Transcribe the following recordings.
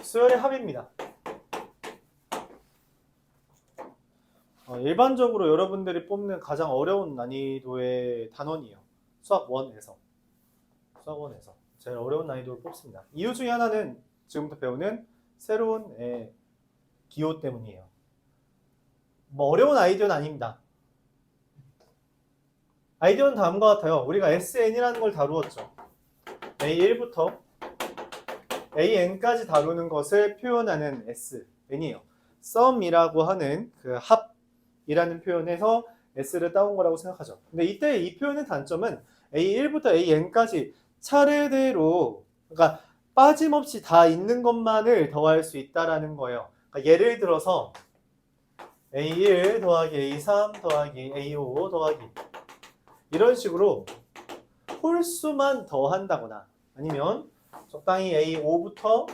수열의 합입니다. 일반적으로 여러분들이 뽑는 가장 어려운 난이도의 단원이에요. 수학 1에서. 수학 1에서. 제일 어려운 난이도를 뽑습니다. 이유 중에 하나는 지금부터 배우는 새로운 기호 때문이에요. 뭐 어려운 아이디어는 아닙니다. 아이디어는 다음과 같아요. 우리가 SN이라는 걸 다루었죠. A1부터 AN까지 다루는 것을 표현하는 SN이에요. sum이라고 하는 그 합이라는 표현에서 S를 따온 거라고 생각하죠. 근데 이때 이 표현의 단점은 A1부터 AN까지 차례대로, 그러니까 빠짐없이 다 있는 것만을 더할 수 있다라는 거예요. 그러니까 예를 들어서 A1 더하기 A3 더하기 A5 더하기 이런 식으로 홀수만 더한다거나 아니면 적당히 A5부터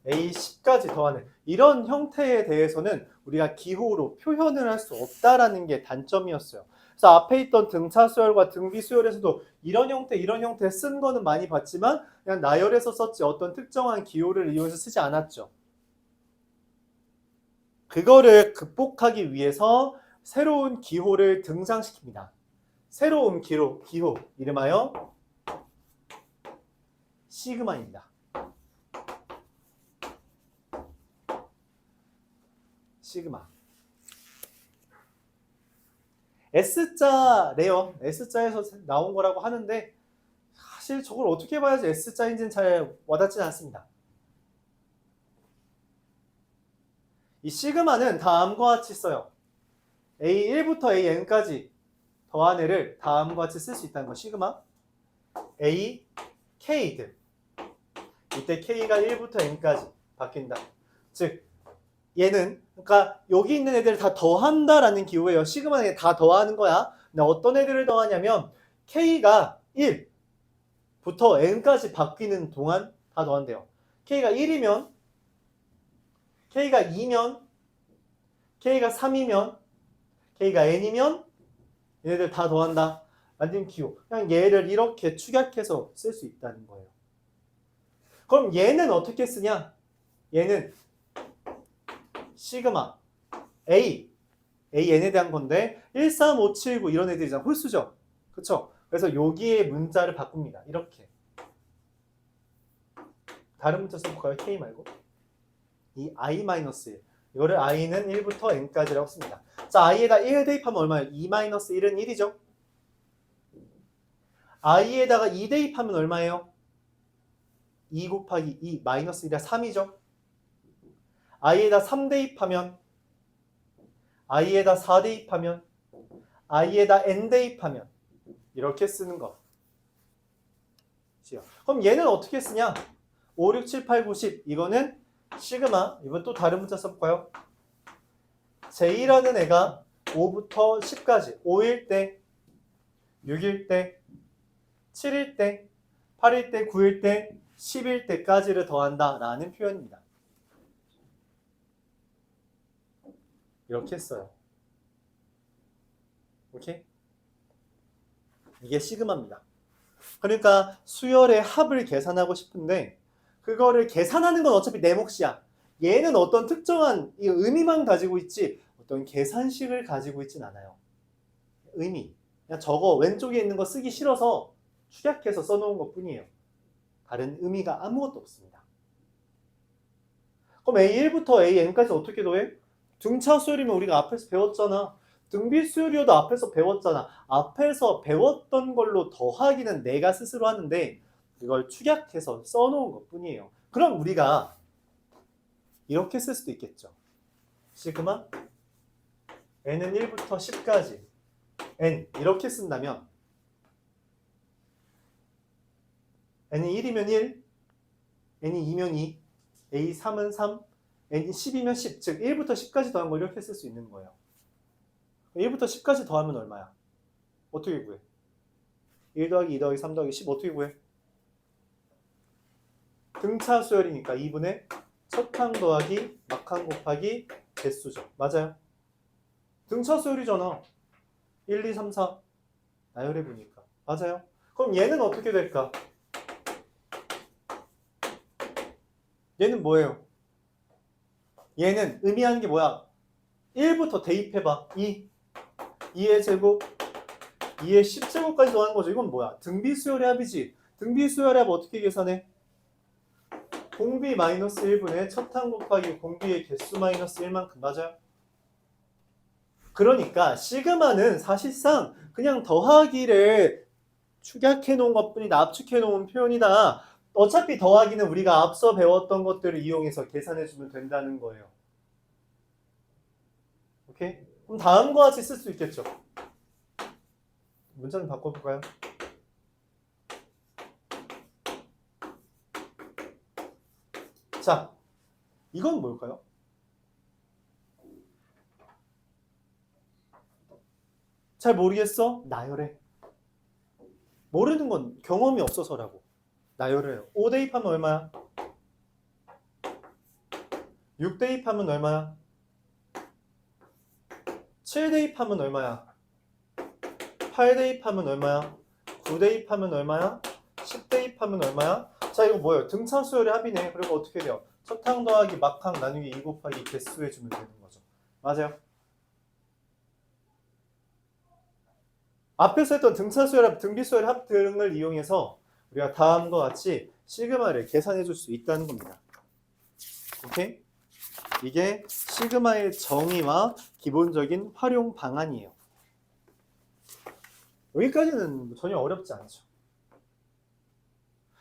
A10까지 더하는 이런 형태에 대해서는 우리가 기호로 표현을 할 수 없다라는 게 단점이었어요. 그래서 앞에 있던 등차 수열과 등비 수열에서도 이런 형태 쓴 거는 많이 봤지만 그냥 나열해서 썼지 어떤 특정한 기호를 이용해서 쓰지 않았죠. 그거를 극복하기 위해서 새로운 기호를 등장시킵니다. 새로운 기호 이름하여 시그마입니다. 시그마. S자래요. S자에서 나온 거라고 하는데 사실 저걸 어떻게 봐야지 S자인지는 잘 와닿지는 않습니다. 이 시그마는 다음과 같이 써요. A1부터 AN까지 더한 애를 다음과 같이 쓸 수 있다는 거. 시그마 A, K들. 이때 K가 1부터 N까지 바뀐다. 즉 얘는 그러니까 여기 있는 애들을 다 더한다라는 기호예요. 시그마는 다 더하는 거야. 근데 어떤 애들을 더하냐면 K가 1부터 N까지 바뀌는 동안 다 더한대요. K가 1이면, K가 2면, K가 3이면, K가 N이면 얘네들 다 더한다. 라는 기호. 그냥 얘를 이렇게 축약해서 쓸 수 있다는 거예요. 그럼 얘는 어떻게 쓰냐? 얘는 시그마 AN에 대한 건데 1, 3, 5, 7, 9 이런 애들이잖아. 홀수죠. 그쵸? 그래서 여기에 문자를 바꿉니다. 이렇게. 다른 문자 써볼까요? K 말고. 이 I-1. 이거를 I는 1부터 N까지라고 씁니다. 자, I에다 1 대입하면 얼마예요? 2-1은 1이죠? I에다가 2 대입하면 얼마예요? 2 곱하기 2 마이너스 1이라 3이죠? I에다 3 대입하면, I에다 4 대입하면, I에다 N 대입하면 이렇게 쓰는 거. 그럼 얘는 어떻게 쓰냐? 5, 6, 7, 8, 9, 10 이거는 시그마. 이건 또 다른 문자 써볼까요? J라는 애가 5부터 10까지 5일 때, 6일 때, 7일 때, 8일 때, 9일 때, 10일 때까지를 더한다 라는 표현입니다. 이렇게 써요. 오케이? 이게 시그마입니다. 그러니까 수열의 합을 계산하고 싶은데 그거를 계산하는 건 어차피 내 몫이야. 얘는 어떤 특정한 의미만 가지고 있지 어떤 계산식을 가지고 있진 않아요. 의미. 그냥 저거 왼쪽에 있는 거 쓰기 싫어서 축약해서 써놓은 것 뿐이에요. 다른 의미가 아무것도 없습니다. 그럼 A1부터 AN까지 어떻게 더해? 등차 수열이면 우리가 앞에서 배웠잖아. 등비 수열이어도 앞에서 배웠잖아. 앞에서 배웠던 걸로 더하기는 내가 스스로 하는데 이걸 축약해서 써놓은 것 뿐이에요. 그럼 우리가 이렇게 쓸 수도 있겠죠. 시그마 n은 1부터 10까지 n 이렇게 쓴다면 n이 1이면 1, n이 2면 2, a3은 3, n이 10이면 10, 즉 1부터 10까지 더한 거 이렇게 쓸 수 있는 거예요. 1부터 10까지 더하면 얼마야? 어떻게 구해? 1 더하기 2 더하기 3 더하기 10 어떻게 구해? 등차 수열이니까 2분의 첫항 더하기 막항 곱하기 개수죠. 맞아요? 등차 수열이잖아. 1, 2, 3, 4 나열해보니까. 맞아요? 그럼 얘는 어떻게 될까? 얘는 뭐예요? 얘는 의미하는 게 뭐야? 1부터 대입해봐. 2의 제곱, 2의 10제곱까지 더하는 거죠. 이건 뭐야? 등비수열의 합이지. 등비수열의 합 어떻게 계산해? 공비 마이너스 1분의 첫항 곱하기 공비의 개수 마이너스 1만큼 맞아요? 그러니까 시그마는 사실상 그냥 더하기를 축약해 놓은 것뿐이다. 압축해 놓은 표현이다. 어차피 더하기는 우리가 앞서 배웠던 것들을 이용해서 계산해 주면 된다는 거예요. 오케이? 그럼 다음과 같이 쓸 수 있겠죠. 문장 바꿔볼까요? 자, 이건 뭘까요? 잘 모르겠어? 나열해. 모르는 건 경험이 없어서라고. 나열해요. 5 대입하면 얼마야? 6 대입하면 얼마야? 7 대입하면 얼마야? 8 대입하면 얼마야? 9 대입하면 얼마야? 10 대입하면 얼마야? 자, 이거 뭐예요? 등차수열의 합이네. 그리고 어떻게 돼요? 첫항 더하기 막항 나누기 2 곱하기 개수 해주면 되는 거죠. 맞아요? 앞에서 했던 등차수열 합, 등비수열 합 등을 이용해서 우리가 다음과 같이 시그마를 계산해 줄 수 있다는 겁니다. 오케이? 이게 시그마의 정의와 기본적인 활용 방안이에요. 여기까지는 전혀 어렵지 않죠.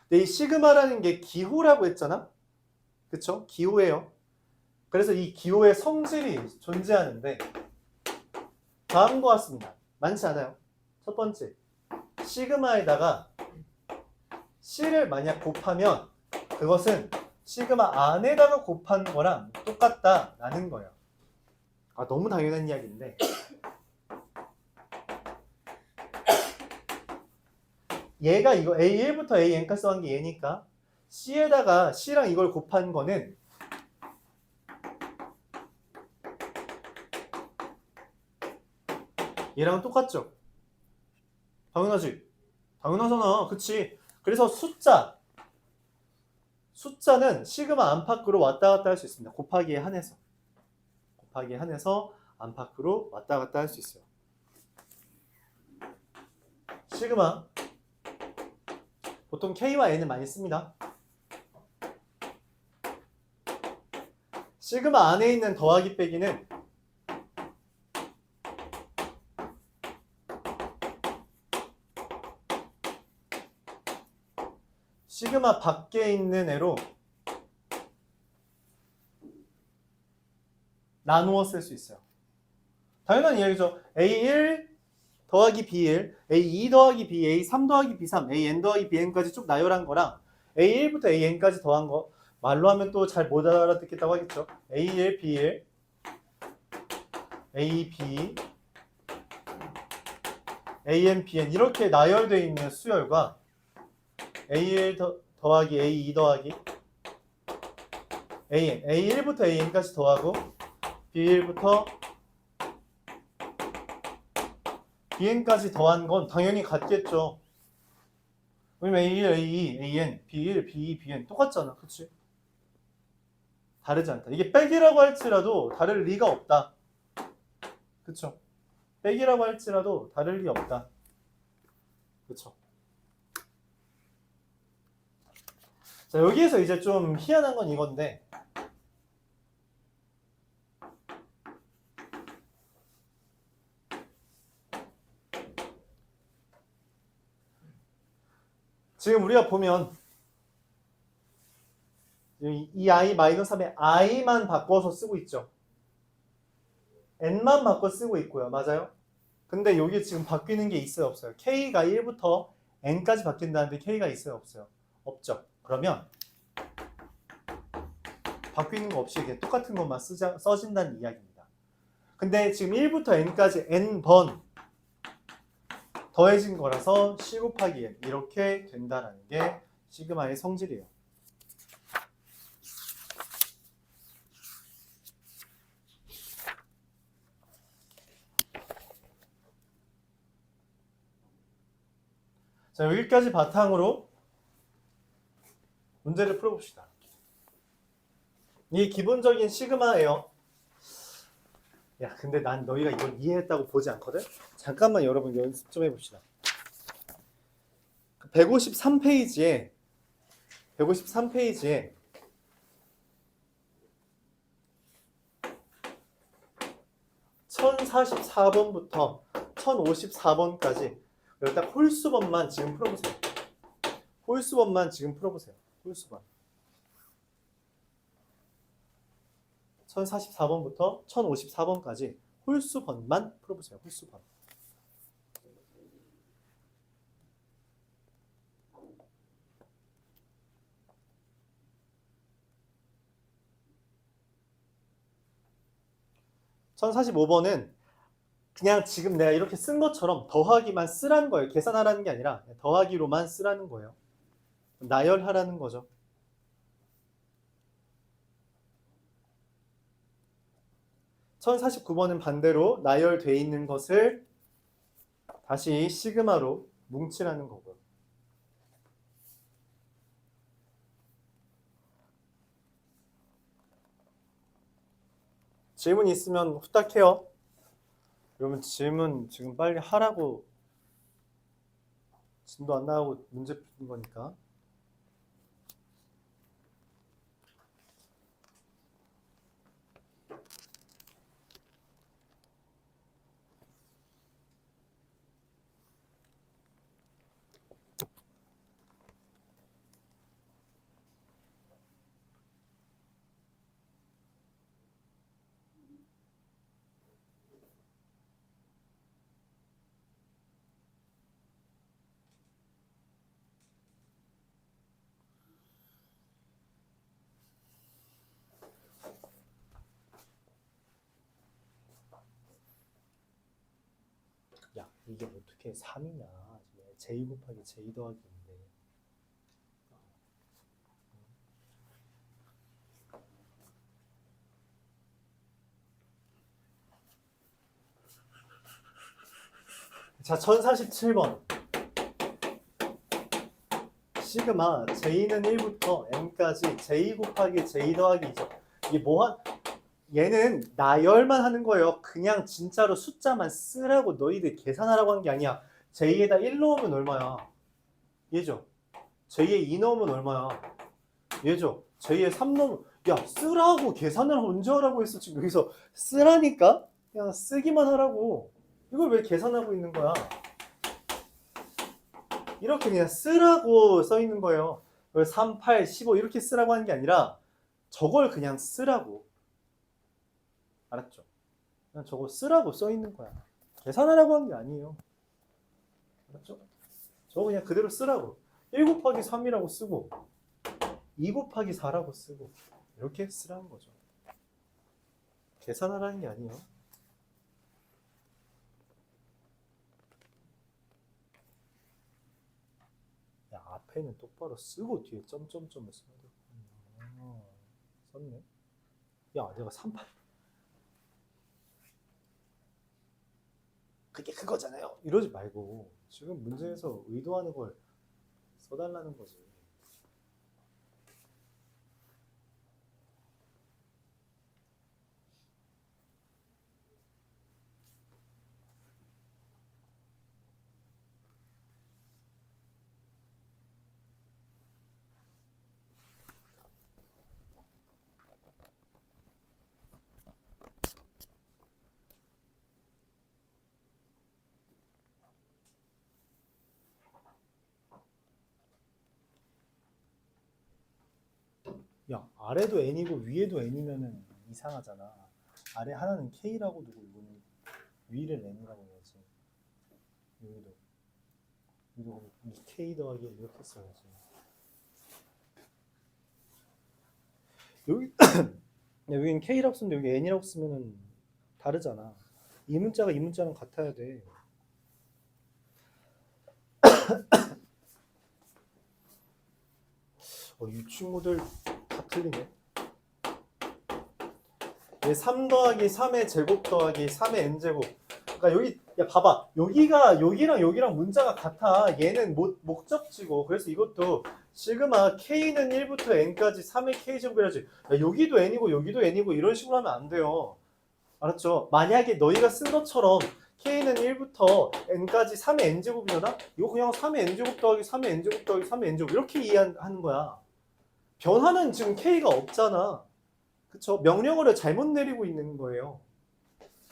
근데 이 시그마라는 게 기호라고 했잖아? 그쵸? 기호예요. 그래서 이 기호의 성질이 존재하는데 다음과 같습니다. 많지 않아요. 첫 번째, 시그마에다가 C를 만약 곱하면 그것은 시그마 안에다가 곱한 거랑 똑같다라는 거예요. 아, 너무 당연한 이야기인데 얘가 이거 A1부터 AN까지 한 게 얘니까 C에다가 C랑 이걸 곱한 거는 얘랑 똑같죠? 당연하지? 당연하잖아. 그치? 그래서 숫자는 시그마 안팎으로 왔다 갔다 할 수 있습니다. 곱하기에 한해서. 곱하기에 한해서 안팎으로 왔다 갔다 할 수 있어요. 시그마 보통 K와 N을 많이 씁니다. 시그마 안에 있는 더하기 빼기는 시그마 밖에 있는 애로 나누어 쓸 수 있어요. 당연한 이야기죠. A1 더하기 B1, A2 더하기 B, A3 더하기 B3, AN 더하기 BN까지 쭉 나열한 거랑 A1부터 AN까지 더한 거 말로 하면 또 잘 못 알아듣겠다고 하겠죠. A1, B1, AB, AN, BN 이렇게 나열되어 있는 수열과 A1 더하기 A2 더하기 AN, A1부터 AN까지 더하고 B1부터 BN까지 더한 건 당연히 같겠죠. 왜냐면 A1, A2, AN, B1, B2, BN 똑같잖아. 그치? 다르지 않다. 이게 빼기라고 할지라도 다를 리가 없다. 그쵸? 빼기라고 할지라도 다를 리 없다. 그쵸? 자, 여기에서 이제 좀 희한한 건 이건데 지금 우리가 보면 이 i-3에 i만 바꿔서 쓰고 있죠. n만 바꿔 쓰고 있고요. 맞아요? 근데 여기 지금 바뀌는 게 있어요? 없어요? k가 1부터 n까지 바뀐다는데 k가 있어요? 없어요? 없죠. 그러면 바뀌는 거 없이 이게 똑같은 것만 써진다는 이야기입니다. 근데 지금 1부터 n까지 n번 더해진 거라서 C 곱하기 N 이렇게 된다는 게 시그마의 성질이에요. 자, 여기까지 바탕으로 문제를 풀어봅시다. 이게 기본적인 시그마예요. 야, 근데 난 너희가 이걸 이해했다고 보지 않거든? 잠깐만 여러분 연습 좀 해봅시다. 153페이지에 1044번부터 1054번까지 여기다 홀수번만 지금 풀어보세요. 홀수번만 지금 풀어보세요. 홀수번. 1044번부터 1054번까지 홀수번만 풀어보세요. 홀수번. (1045번은) 그냥 지금 내가 이렇게 쓴 것처럼 더하기만 쓰라는 거예요. 계산하라는 게 아니라 더하기로만 쓰라는 거예요. 나열하라는 거죠. (1049번은) 반대로 나열돼 있는 것을 다시 시그마로 뭉치라는 거고요. 질문 있으면 후딱 해요. 여러분 질문 지금 빨리 하라고, 진도 안 나가고 문제 푸는 거니까. 야, 이게 어떻게 3이냐? j 곱하기 j 더하기인데. 자, 1047번. 시그마 j는 1부터 n까지 j 곱하기 j 더하기 2죠. 이게 뭐한 얘는 나열만 하는 거예요. 그냥 진짜로 숫자만 쓰라고 너희들 계산하라고 하는 게 아니야. j에다 1 넣으면 얼마야? 얘죠. j에 2 넣으면 얼마야? 얘죠. j에 3 넣으면, 야, 쓰라고. 계산을 언제 하라고 했어? 지금 여기서 쓰라니까? 그냥 쓰기만 하라고. 이걸 왜 계산하고 있는 거야? 이렇게 그냥 쓰라고 써 있는 거예요. 3, 8, 15 이렇게 쓰라고 하는 게 아니라 저걸 그냥 쓰라고. 알았죠? 그냥 저거 쓰라고 써 있는 거야. 계산하라고 한 게 아니에요. 알았죠? 저거 그냥 그대로 쓰라고. 1 곱하기 3이라고 쓰고 2 곱하기 4라고 쓰고 이렇게 쓰라는 거죠. 계산하라는 게 아니에요. 야, 앞에는 똑바로 쓰고 뒤에 점점점을 써야 되겠구나. 썼네. 야, 내가 38 그게 그거잖아요. 이러지 말고 지금 문제에서 의도하는 걸 써달라는 거지. 야, 아래도 n이고 위에도 n이면은 이상하잖아. 아래 하나는 k라고 두고 이거는 위를 n이라고 해야지. 여기도 k 더하기 이렇게 써야지. 여기 여기는 k라고 쓰는데 여기 n이라고 쓰면은 다르잖아. 이 문자가 이 문자랑 같아야 돼. 이 친구들 다 틀리네. 얘 3 더하기 3의 제곱 더하기 3의 n제곱. 그러니까 여기, 야, 봐봐. 여기가 여기랑 문자가 같아. 얘는 목적지고. 그래서 이것도 시그마 K는 1부터 N까지 3의 K제곱이라지. 야, 여기도 N이고 여기도 N이고 이런 식으로 하면 안 돼요. 알았죠? 만약에 너희가 쓴 것처럼 K는 1부터 N까지 3의 N제곱이잖아? 이거 그냥 3의 N제곱 더하기 3의 N제곱 더하기 3의 N제곱 이렇게 이해하는 거야. 변화는 지금 K가 없잖아. 그쵸? 명령어를 잘못 내리고 있는 거예요.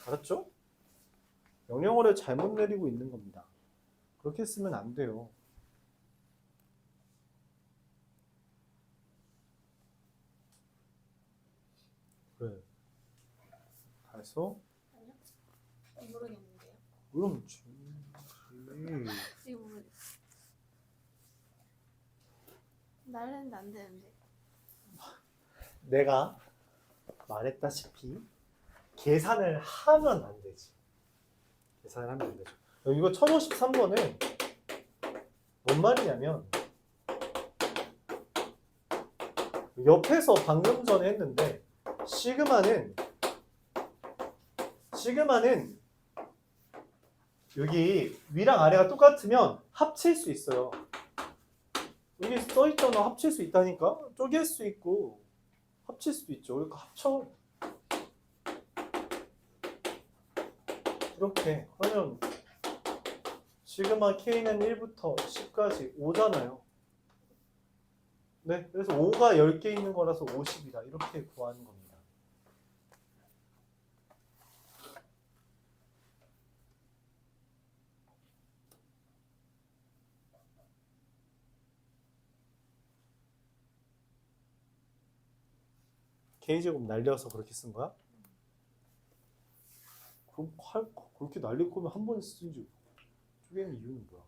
알았죠? 명령어를 잘못 내리고 있는 겁니다. 그렇게 쓰면 안 돼요. 그래. 그래서 아니요? 모르겠는데요. 그럼 지금 모르겠어요. 날은 안 되는데. 내가 말했다시피 계산을 하면 안 되지. 계산을 하면 안 되죠. 이거 1053번은 뭔 말이냐면 옆에서 방금 전에 했는데 시그마는 여기 위랑 아래가 똑같으면 합칠 수 있어요. 여기 써있잖아. 합칠 수 있다니까. 쪼갤 수 있고 합칠 수도 있죠. 그러니까 합쳐. 이렇게 그러면 시그마 K는 1부터 10까지 5잖아요. 네, 그래서 5가 10개 있는 거라서 50이다. 이렇게 구하는 겁니다. K제곱 날려서 그렇게 쓴 거야? 그럼 그렇게 날릴 거면 한 번에 쓰지. 쪼개는 이유는 뭐야?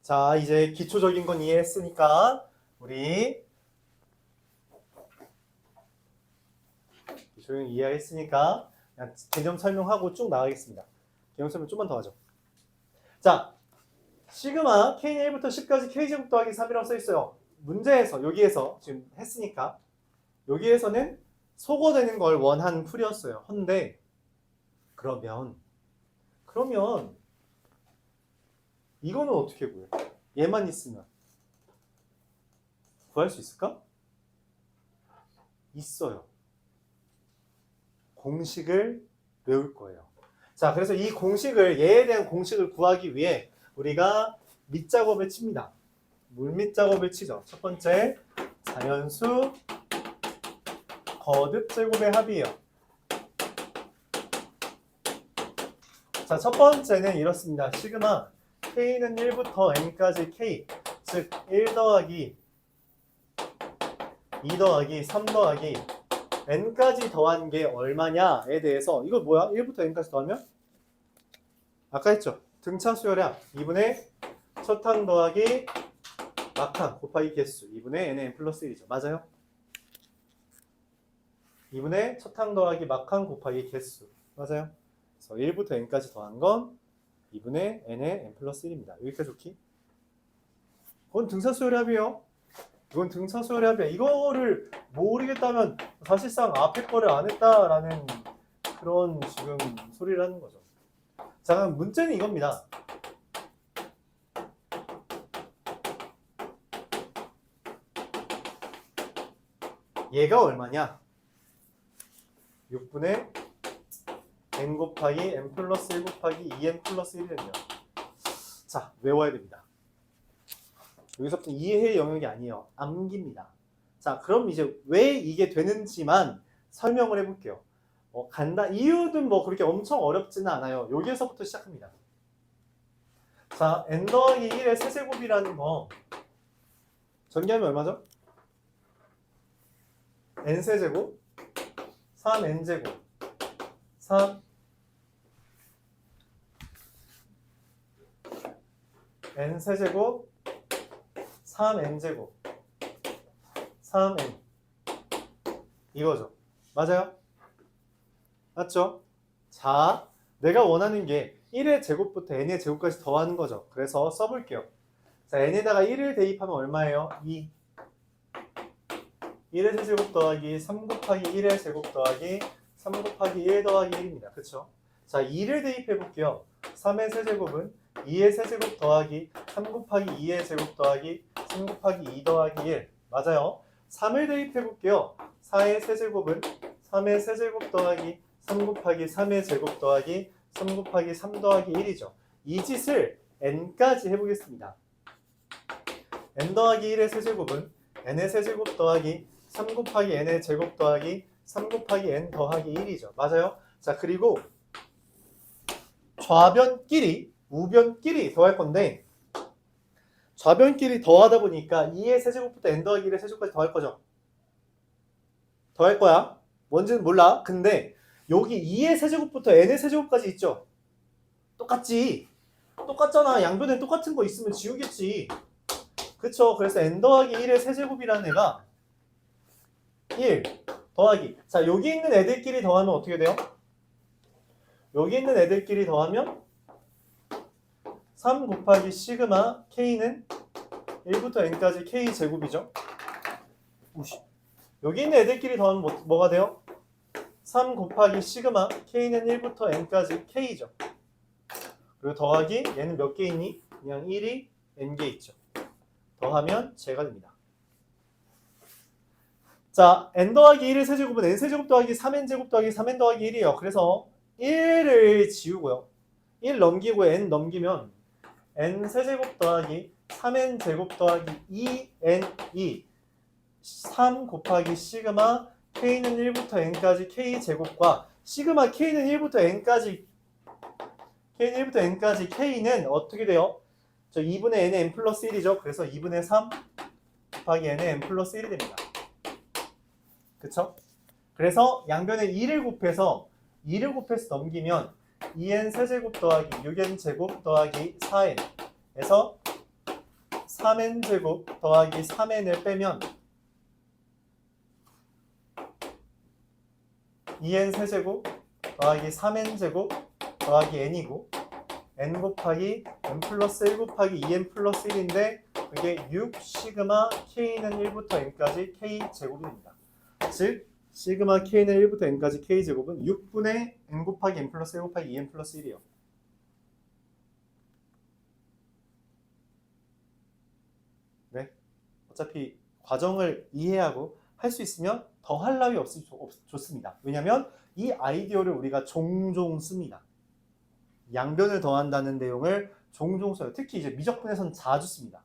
자, 이제 기초적인 건 이해했으니까 우리 기초적인 이해했으니까 그냥 개념 설명하고 쭉 나가겠습니다. 개념 설명 좀만 더 하죠. 자, 시그마 K는 1부터 10까지 K제곱 더하기 3이라고 써있어요. 문제에서 여기에서 지금 했으니까 여기에서는 소거되는 걸 원한 풀이었어요. 헌데 그러면 이거는 어떻게 구해? 얘만 있으면 구할 수 있을까? 있어요. 공식을 외울 거예요. 자, 그래서 이 공식을 얘에 대한 공식을 구하기 위해 우리가 밑작업을 칩니다. 물밑작업을 치죠. 첫 번째 자연수 거듭 제곱의 합이에요. 자, 첫 번째는 이렇습니다. 시그마 K는 1부터 N까지 K, 즉 1 더하기 2 더하기 3 더하기 N까지 더한 게 얼마냐에 대해서 이거 뭐야? 1부터 N까지 더하면? 아까 했죠? 등차 수열량 2분의 첫항 더하기 막항 곱하기 개수 2분의 N의 N 플러스 1이죠. 맞아요? 2분의 첫항 더하기 막항 곱하기 개수 맞아요? 그래서 1부터 N까지 더한 건 2분의 N의 N 플러스 1입니다. 여기까지 오케이? 그건 등차수열의 합이에요. 이건 등차수열의 합이야. 이거를 모르겠다면 사실상 앞에 거를 안 했다라는 그런 지금 소리를 하는 거죠. 자, 그럼 문제는 이겁니다. 얘가 얼마냐? 6분의 n 곱하기 n 플러스 1 곱하기 2n 플러스 1이거든요. 자, 외워야 됩니다. 여기서부터 이해의 영역이 아니에요. 암기입니다. 자, 그럼 이제 왜 이게 되는지만 설명을 해볼게요. 이유는 뭐 그렇게 엄청 어렵지는 않아요. 여기에서부터 시작합니다. 자, n 더하기 1의 세제곱이라는 거 전개하면 얼마죠? n 세제곱 3n제곱 3 n 세제곱 3n제곱 3n 이거죠. 맞아요? 맞죠? 자, 내가 원하는 게 1의 제곱부터 n의 제곱까지 더하는 거죠. 그래서 써볼게요. 자, n에다가 1을 대입하면 얼마예요? 2 1의 세제곱 더하기 3 곱하기 1의 제곱 더하기 3 곱하기 1 더하기 1입니다. 그쵸? 자, 2를 대입해 볼게요. 3의 세제곱은 2의 세제곱 더하기 3 곱하기 2의 제곱 더하기 3 곱하기 2 더하기 1 맞아요. 3을 대입해 볼게요. 4의 세제곱은 3의 세제곱 더하기 3 곱하기 3의 제곱 더하기 3 곱하기 3 더하기 1이죠. 이 짓을 n까지 해보겠습니다. n 더하기 1의 세제곱은 n의 세제곱 더하기 3 곱하기 n의 제곱 더하기 3 곱하기 n 더하기 1이죠. 맞아요? 자, 그리고 좌변끼리 우변끼리 더할 건데 좌변끼리 더하다 보니까 2의 세제곱부터 n 더하기 1의 세제곱까지 더할 거죠. 더할 거야. 뭔지는 몰라. 근데 여기 2의 세제곱부터 n의 세제곱까지 있죠. 똑같지. 똑같잖아. 양변에 똑같은 거 있으면 지우겠지. 그쵸? 그래서 n 더하기 1의 세제곱이라는 애가 1 더하기 자 여기 있는 애들끼리 더하면 어떻게 돼요? 여기 있는 애들끼리 더하면 3 곱하기 시그마 k는 1부터 n까지 k 제곱이죠. 우씨. 여기 있는 애들끼리 더하면 뭐가 돼요? 3 곱하기 시그마 k는 1부터 n까지 k죠. 그리고 더하기 얘는 몇 개 있니? 그냥 1이 n개 있죠. 더하면 제가 됩니다. 자, n 더하기 1의 세제곱은 n 세제곱 더하기 3n 제곱 더하기 3n 더하기 1이에요. 그래서 1을 지우고요. 1 넘기고 n 넘기면 n 세제곱 더하기 3n 제곱 더하기 2n이 3 곱하기 시그마 k는 1부터 n까지 k 제곱과 시그마 k는 1부터 n까지 k는 어떻게 돼요? 저 2분의 n의 n 플러스 1이죠. 그래서 2분의 3 곱하기 n의 n 플러스 1이 됩니다. 그쵸? 그래서 양변에 2를 곱해서 넘기면 2n 세제곱 더하기 6n 제곱 더하기 4n 에서 3n 제곱 더하기 3n을 빼면 2n 세제곱 더하기 3n 제곱 더하기 n이고 n 곱하기 n 플러스 1 곱하기 2n 플러스 1인데 그게 6 시그마 k는 1부터 n까지 k 제곱이 됩니다. 즉 시그마 k는 1부터 n까지 k 제곱은 6분의 n 곱하기 n 플러스 1 곱하기 2n 플러스 1이에요. 네, 어차피 과정을 이해하고 할 수 있으면 더할 나위 좋습니다. 왜냐하면 이 아이디어를 우리가 종종 씁니다. 양변을 더한다는 내용을 종종 써요. 특히 이제 미적분에서는 자주 씁니다.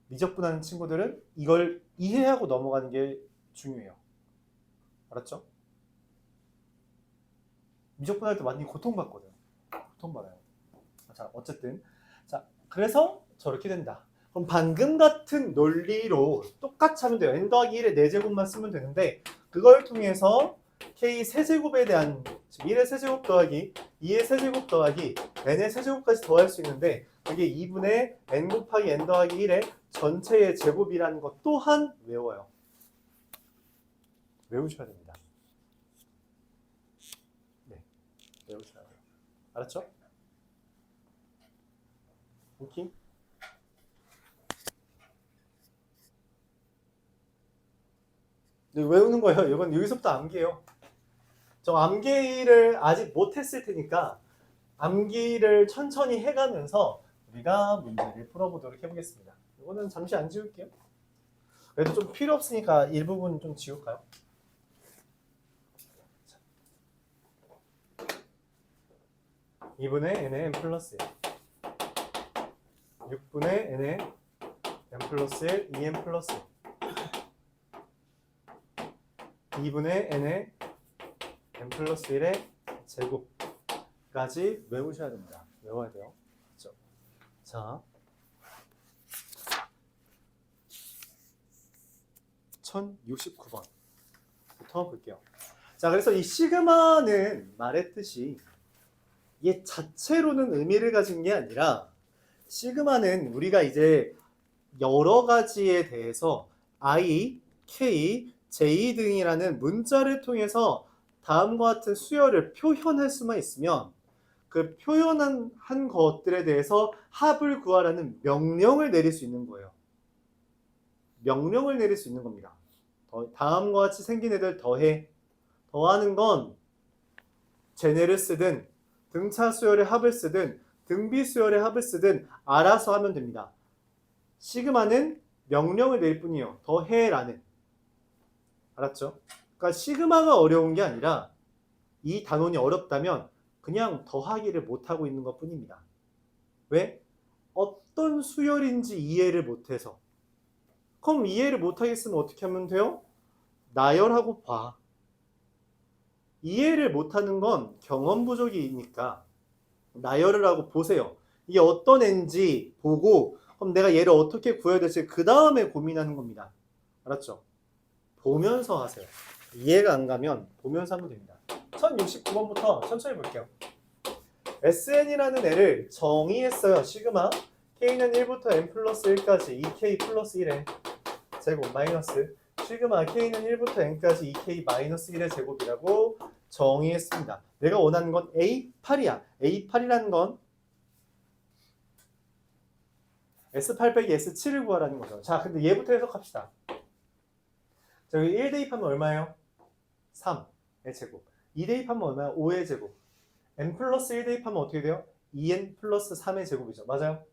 미적분하는 친구들은 이걸 이해하고 넘어가는 게 중요해요. 알았죠? 미적분할 때 많이 고통받거든요. 고통받아요. 자, 어쨌든 자, 그래서 저렇게 된다. 그럼 방금 같은 논리로 똑같이 하면 돼요. n 더하기 1의 4제곱만 쓰면 되는데 그걸 통해서 k 세제곱에 대한 1의 세제곱 더하기 2의 세제곱 더하기 n의 세제곱까지 더할 수 있는데 그게 2분의 n 곱하기 n 더하기 1의 전체의 제곱이라는 것 또한 외워요. 외우셔야 됩니다. 네, 외우셔야 돼요. 알았죠? 오케이? 네, 외우는 거예요. 이건 여기서부터 암기예요. 저 암기를 아직 못했을 테니까 암기를 천천히 해가면서 우리가 문제를 풀어보도록 해보겠습니다. 이거는 잠시 안 지울게요. 그래도 좀 필요 없으니까 일부분 좀 지울까요? 2분의 n의 n 플러스 1 6분의 n의 n 플러스 1 2n 플러스 1 2분의 n의 n 플러스 1의 제곱까지 외우셔야 됩니다. 외워야 돼요. 그렇죠? 자, 1069번부터 볼게요. 자, 그래서 이 시그마는 말했듯이 얘 자체로는 의미를 가진 게 아니라 시그마는 우리가 이제 여러 가지에 대해서 I, K, J 등이라는 문자를 통해서 다음과 같은 수열을 표현할 수만 있으면 그 표현한 것들에 대해서 합을 구하라는 명령을 내릴 수 있는 거예요. 명령을 내릴 수 있는 겁니다. 다음과 같이 생긴 애들 더해. 더하는 건 쟤네를 쓰든 등차 수열의 합을 쓰든 등비수열의 합을 쓰든 알아서 하면 됩니다. 시그마는 명령을 내릴 뿐이에요. 더해라는. 알았죠? 그러니까 시그마가 어려운 게 아니라 이 단원이 어렵다면 그냥 더하기를 못하고 있는 것 뿐입니다. 왜? 어떤 수열인지 이해를 못해서. 그럼 이해를 못하겠으면 어떻게 하면 돼요? 나열하고 봐. 이해를 못하는 건 경험 부족이니까 나열을 하고 보세요. 이게 어떤 애인지 보고 그럼 내가 얘를 어떻게 구해야 될지 그 다음에 고민하는 겁니다. 알았죠? 보면서 하세요. 이해가 안 가면 보면서 하면 됩니다. 1069번부터 천천히 볼게요. SN이라는 애를 정의했어요. 시그마 K는 1부터 N 플러스 1까지 2K 플러스 1의 제곱 마이너스 시그마 K는 1부터 N까지 2K 마이너스 1의 제곱이라고 정의했습니다. 내가 원하는 건 A8이야. A8이라는 건 S8 빼기 S7을 구하라는 거죠. 자, 근데 얘부터 해석합시다. 자, 여기 1 대입하면 얼마예요? 3의 제곱. 2 대입하면 얼마야? 5의 제곱. N 플러스 1 대입하면 어떻게 돼요? 2N 플러스 3의 제곱이죠. 맞아요?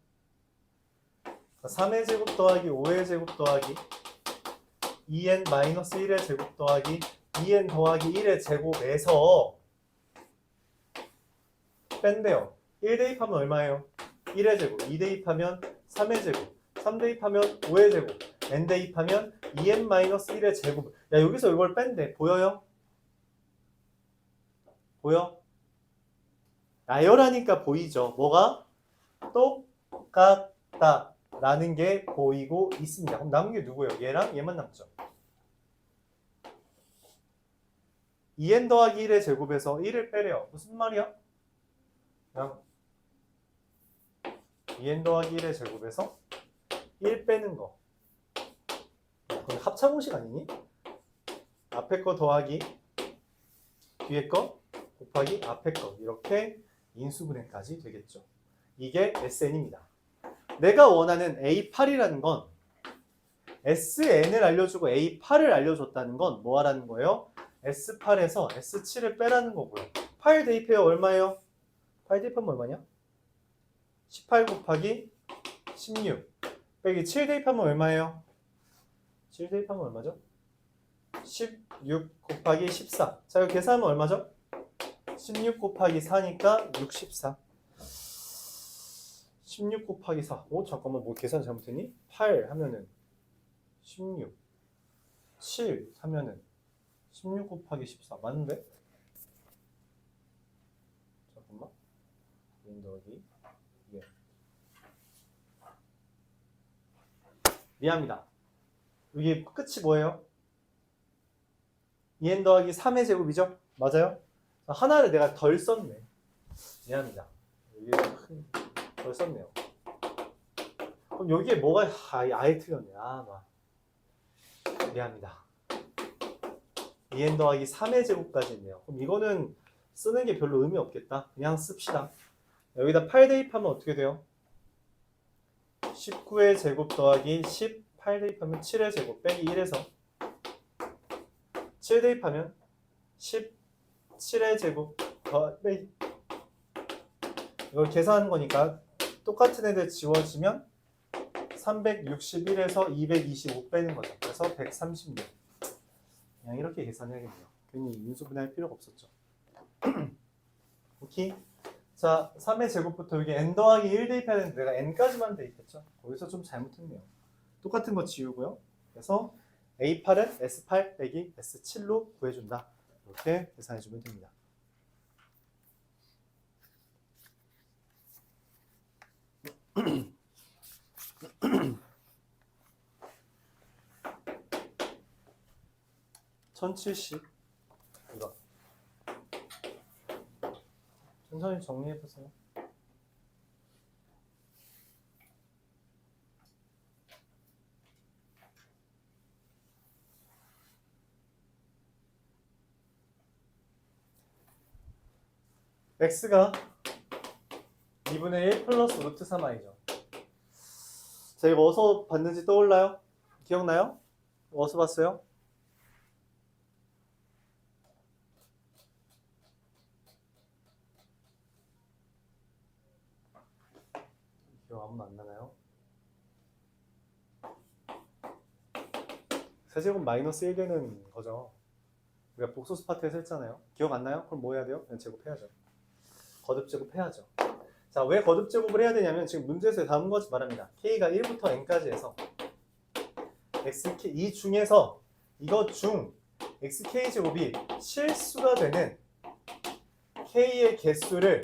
3의 제곱 더하기 5의 제곱 더하기 2N 마이너스 1의 제곱 더하기 2N 더하기 1의 제곱에서 뺀대요. 1 대입하면 얼마예요? 1의 제곱. 2 대입하면 3의 제곱. 3 대입하면 5의 제곱. N 대입하면 2N 마이너스 1의 제곱. 야, 여기서 이걸 뺀대. 보여요? 보여? 나열하니까 보이죠. 뭐가? 똑같다 라는 게 보이고 있습니다. 그럼 남은 게 누구예요? 얘랑 얘만 남죠. 2n 더하기 1의 제곱에서 1을 빼래요. 무슨 말이야? 그냥 2n 더하기 1의 제곱에서 1 빼는 거. 그럼 합차공식 아니니? 앞에 거 더하기 뒤에 거 곱하기 앞에 거. 이렇게 인수분해까지 되겠죠. 이게 SN입니다. 내가 원하는 A8이라는 건 SN을 알려주고 A8을 알려줬다는 건 뭐 하라는 거예요? S8에서 S7을 빼라는 거고요. 8 대입해요. 얼마예요? 8 대입하면 얼마냐? 18 곱하기 16 빼기 7 대입하면 얼마예요? 7 대입하면 얼마죠? 16 곱하기 14. 자, 이거 계산하면 얼마죠? 16 곱하기 4니까 64. 16 곱하기 4. 오, 잠깐만, 뭐 계산 잘못했니? 8 하면은 16. 7 하면은 16 곱하기 14. 맞는데? 잠깐만. 2n 더하기 2n. 미안합니다. 이게 끝이 뭐예요? 2n 더하기 3의 제곱이죠? 맞아요? 하나를 내가 덜 썼네. 미안합니다. 이게 덜 썼네요. 그럼 여기에 뭐가 아예 틀렸네. 미안합니다. 2n 더하기 3의 제곱까지 있네요. 그럼 이거는 쓰는 게 별로 의미 없겠다. 그냥 씁시다. 여기다 8 대입하면 어떻게 돼요? 19의 제곱 더하기 18 대입하면 7의 제곱 빼기 1에서 7 대입하면 17의 제곱 빼기 이걸 계산하는 거니까 똑같은 애들 지워지면 361에서 225 빼는 거죠. 그래서 136. 그냥 이렇게 계산해야겠네요. 괜히 인수분해할 필요가 없었죠. 오케이. 자, 3의 제곱부터 여기 n 더하기 1 대입해야 되는데 내가 n까지만 대입했죠. 거기서 좀 잘못했네요. 똑같은 거 지우고요. 그래서 A8은 S8 빼기 S7로 구해준다. 이렇게 계산해주면 됩니다. (1070) 이거 천천히 정리해보세요. x가 2분의 1 플러스 루트 3i죠. 자, 이거 어디서 봤는지 떠올라요? 기억나요? 어디서 봤어요? 얼마 안 나나요? 세제곱 마이너스 1 되는 거죠. 우리가 복소수 파트에서 했잖아요. 기억 안 나요? 그럼 뭐 해야 돼요? 그냥 제곱해야죠. 거듭 제곱해야죠. 자, 왜 거듭 제곱을 해야 되냐면 지금 문제에서 다음과 같이 말합니다. k가 1부터 n까지 해서 xk 이 중에서 이것 중 xk 제곱이 실수가 되는 k의 개수를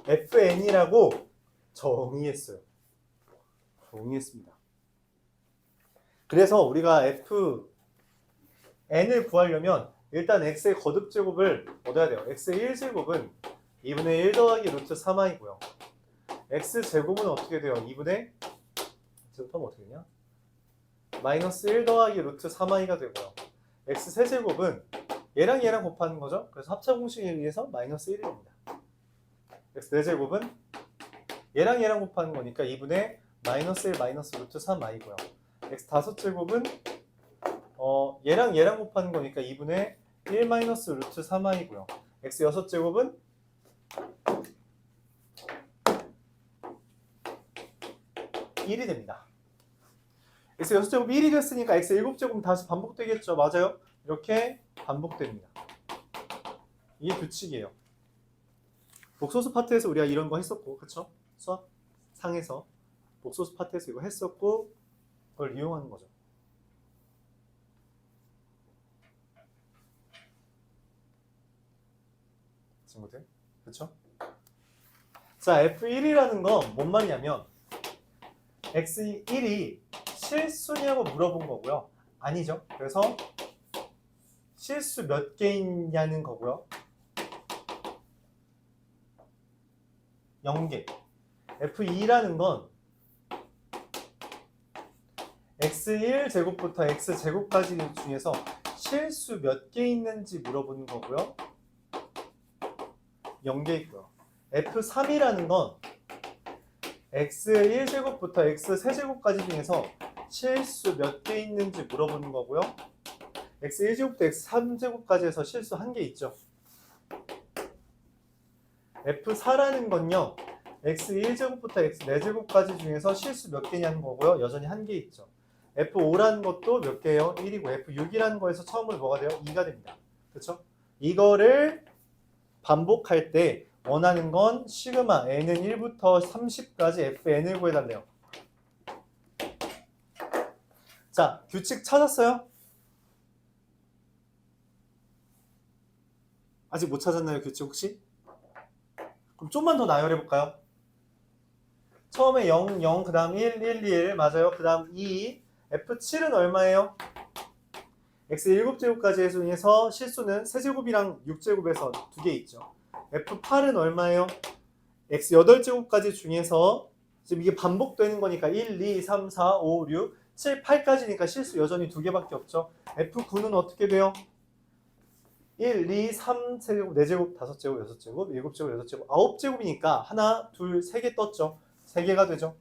fn이라고 정의했어요. 정의했습니다. 그래서 우리가 fn을 구하려면 일단 x의 거듭 제곱을 얻어야 돼요. x의 1제곱은 2분의 1 더하기 루트 3i고요. x 제곱은 어떻게 돼요? 2분의 제곱하면 어떻게 되냐? 마이너스 1 더하기 루트 3i가 되고요. x 세제곱은 얘랑 얘랑 곱하는 거죠. 그래서 합차 공식에 의해서 마이너스 1이 됩니다. x 4제곱은 얘랑 얘랑 곱하는 거니까 2분의 마이너스 1 마이너스 루트 3i고요. x 5제곱은 얘랑 얘랑 곱하는 거니까 2분의 1 마이너스 루트 3i고요. x 6제곱은 (1이) 됩니다. x 6제곱 1이 됐으니까 x 7제곱은 다시 반복되겠죠. 맞아요? 이렇게 반복됩니다. 이게 규칙이에요. 복소수 파트에서 우리가 이런 거 했었고, 그쵸? 수학 상에서 복소수 파트에서 이거 했었고, 그걸 이용하는 거죠. 친구들, 그쵸? 자, F1이라는 건 뭔 말이냐면 X1이 실수냐고 물어본 거고요. 아니죠. 그래서 실수 몇 개있냐는 거고요. 0개. F2라는 건 X1 제곱부터 X 제곱까지 중에서 실수 몇 개 있는지 물어보는 거고요. 0개 있고요. F3이라는 건 X1 제곱부터 X 세제곱까지 중에서 실수 몇 개 있는지 물어보는 거고요. X1 제곱부터 X 3제곱까지 해서 실수 1개 있죠. F4라는 건요. X1 제곱부터 X 4제곱까지 중에서 실수 몇 개냐는 거고요. 여전히 1개 있죠. F5라는 것도 몇 개예요? 1이고 F6이라는 거에서 처음으로 뭐가 돼요? 2가 됩니다. 그렇죠? 이거를 반복할 때 원하는 건 시그마 n은 1부터 30까지 fn을 구해달래요. 자, 규칙 찾았어요? 아직 못 찾았나요, 규칙 혹시? 그럼 좀만 더 나열해볼까요? 처음에 0, 0, 그 다음 1, 1, 1, 맞아요. 그 다음 2, F7은 얼마예요? X 7제곱까지 해서 실수는 세제곱이랑 6제곱에서 2개 있죠. F8은 얼마예요? X 8제곱까지 중에서 지금 이게 반복되는 거니까 1, 2, 3, 4, 5, 6, 7, 8까지니까 실수 여전히 2개밖에 없죠. F9는 어떻게 돼요? 1, 2, 3, 3제곱, 4제곱, 5제곱, 6제곱, 7제곱, 8제곱, 9제곱이니까 하나, 둘, 3개 떴죠. 3개가 되죠.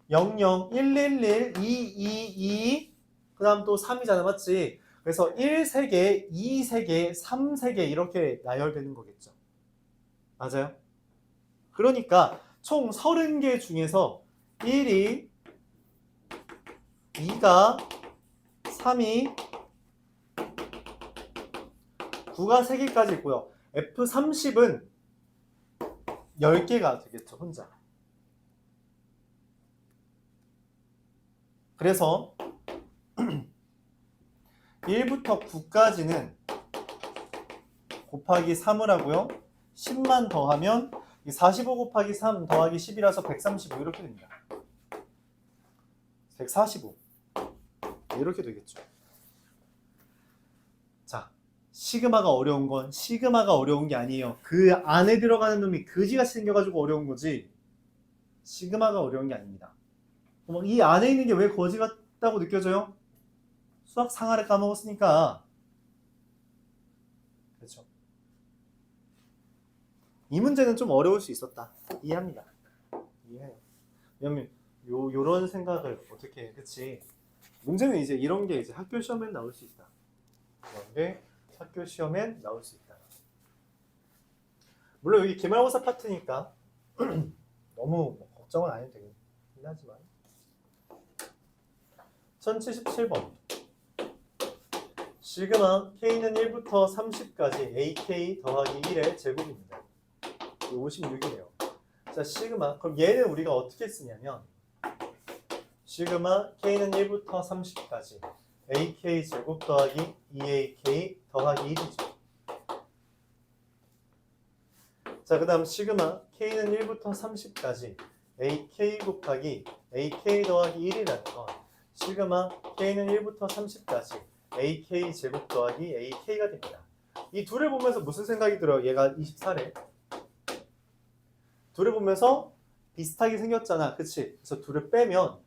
0, 0, 1, 1, 1, 2, 2, 2, 그 다음 또 3이잖아, 맞지? 그래서 1, 3개, 2, 3개, 3, 3개 이렇게 나열되는 거겠죠. 맞아요? 그러니까 총 30개 중에서 1이, 2가, 3이, 9가 3개까지 있고요. F30은 10개가 되겠죠, 혼자. 그래서 1부터 9까지는 곱하기 3을 하고요. 10만 더하면 45 곱하기 3 더하기 10이라서 135 이렇게 됩니다. 145 이렇게 되겠죠. 자, 시그마가 어려운 건 시그마가 어려운 게 아니에요. 그 안에 들어가는 놈이 그지같이 생겨가지고 어려운 거지 시그마가 어려운 게 아닙니다. 이 안에 있는 게 왜 거지 같다고 느껴져요? 수학 상하를 까먹었으니까. 그렇죠. 이 문제는 좀 어려울 수 있었다. 이해합니다. 이해해요. 왜냐면 요런 생각을 어떻게 해. 그치? 문제는 이제 이런 게 이제 학교 시험엔 나올 수 있다. 이런 게 학교 시험엔 나올 수 있다. 물론 여기 기말고사 파트니까 너무 뭐 걱정은 안 해도 되긴 하지만 1077번 시그마 K는 1부터 30까지 AK 더하기 1의 제곱입니다. 56이네요. 자, 시그마 그럼 얘는 우리가 어떻게 쓰냐면 시그마 K는 1부터 30까지 AK 제곱 더하기 2AK 더하기 1이죠. 자, 그 다음 시그마 K는 1부터 30까지 AK 곱하기 AK 더하기 1이라는 건 시그마 K는 1부터 30까지 AK 제곱 더하기 AK가 됩니다. 이 둘을 보면서 무슨 생각이 들어요? 얘가 24래. 둘을 보면서 비슷하게 생겼잖아. 그치? 그래서 둘을 빼면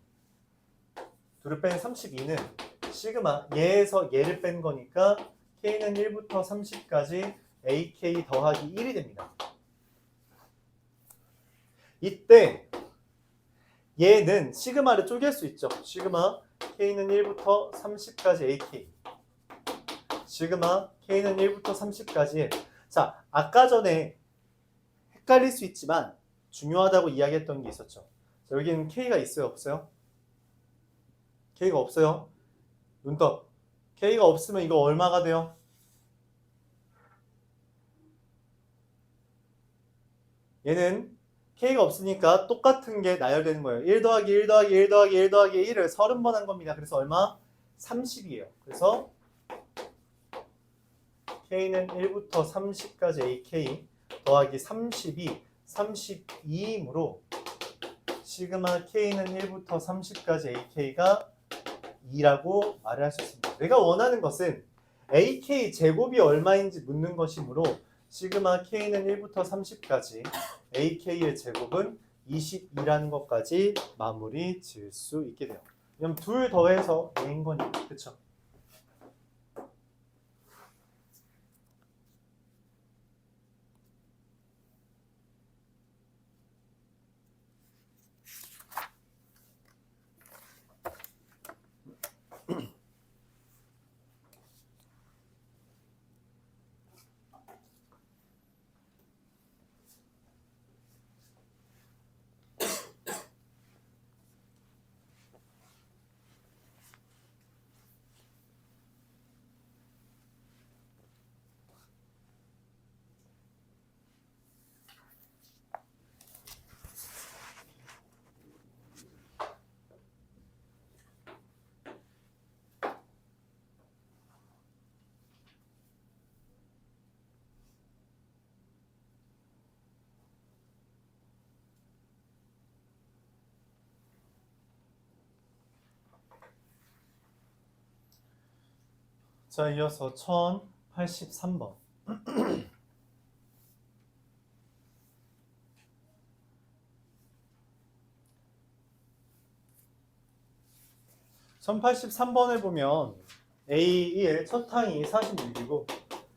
32는 시그마 얘에서 얘를 뺀 거니까 K는 1부터 30까지 AK 더하기 1이 됩니다. 이때 얘는 시그마를 쪼갤 수 있죠. 시그마 K는 1부터 30까지 AK 시그마 K는 1부터 30까지 자, 아까 전에 헷갈릴 수 있지만 중요하다고 이야기했던 게 있었죠. 자, 여기는 K가 있어요? 없어요? K가 없어요. 눈떡. K가 없으면 이거 얼마가 돼요? 얘는 K가 없으니까 똑같은 게 나열되는 거예요. 1 더하기 1 더하기 1 더하기 1 더하기 1을 30번 한 겁니다. 그래서 얼마? 30이에요. 그래서 K는 1부터 30까지 AK 더하기 32이므로 시그마 K는 1부터 30까지 AK가 2라고 말을 할 수 있습니다. 내가 원하는 것은 AK 제곱이 얼마인지 묻는 것이므로 시그마 K는 1부터 30까지 AK의 제곱은 22라는 것까지 마무리 지을 수 있게 돼요. 왜냐면 둘 더해서 A인 거니까. 그쵸? 자, 이어서 1083번. 1083번을 보면 A1 첫 항이 46이고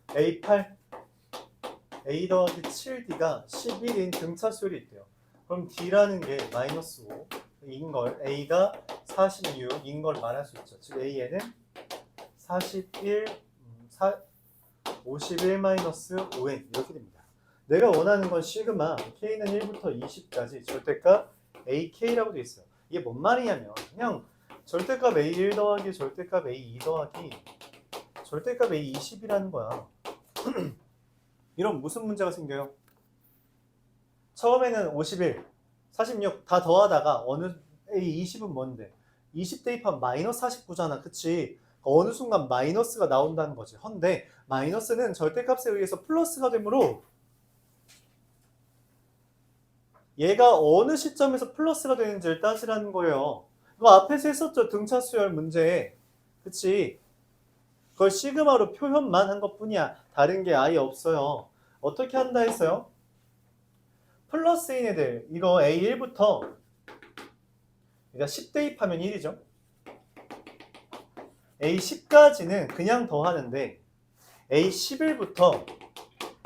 A8 A 더하기 7D가 11인 등차수열이 있대요. 그럼 D라는 게 마이너스 5인 걸 A가 46인 걸 말할 수 있죠. 즉 A에는 51 마이너스 5n 이렇게 됩니다. 내가 원하는 건 시그마 K는 1부터 20까지 절대값 AK라고 되어 있어요. 이게 뭔 말이냐면 그냥 절대값 A1 더하기 절대값 A2 더하기 절대값 A20이라는 거야. 이런 무슨 문제가 생겨요? 처음에는 51, 46 다 더하다가 어느 A20은 뭔데? 20 대입하면 마이너스 49잖아. 그치? 어느 순간 마이너스가 나온다는 거지. 헌데 마이너스는 절대값에 의해서 플러스가 되므로 얘가 어느 시점에서 플러스가 되는지를 따지라는 거예요. 이거 앞에서 했었죠. 등차수열 문제. 그치? 그걸 시그마로 표현만 한 것뿐이야. 다른 게 아예 없어요. 어떻게 한다 했어요? 플러스인 애들 이거 A1부터 그러니까 10 대입하면 1이죠. A10까지는 그냥 더하는데 A11부터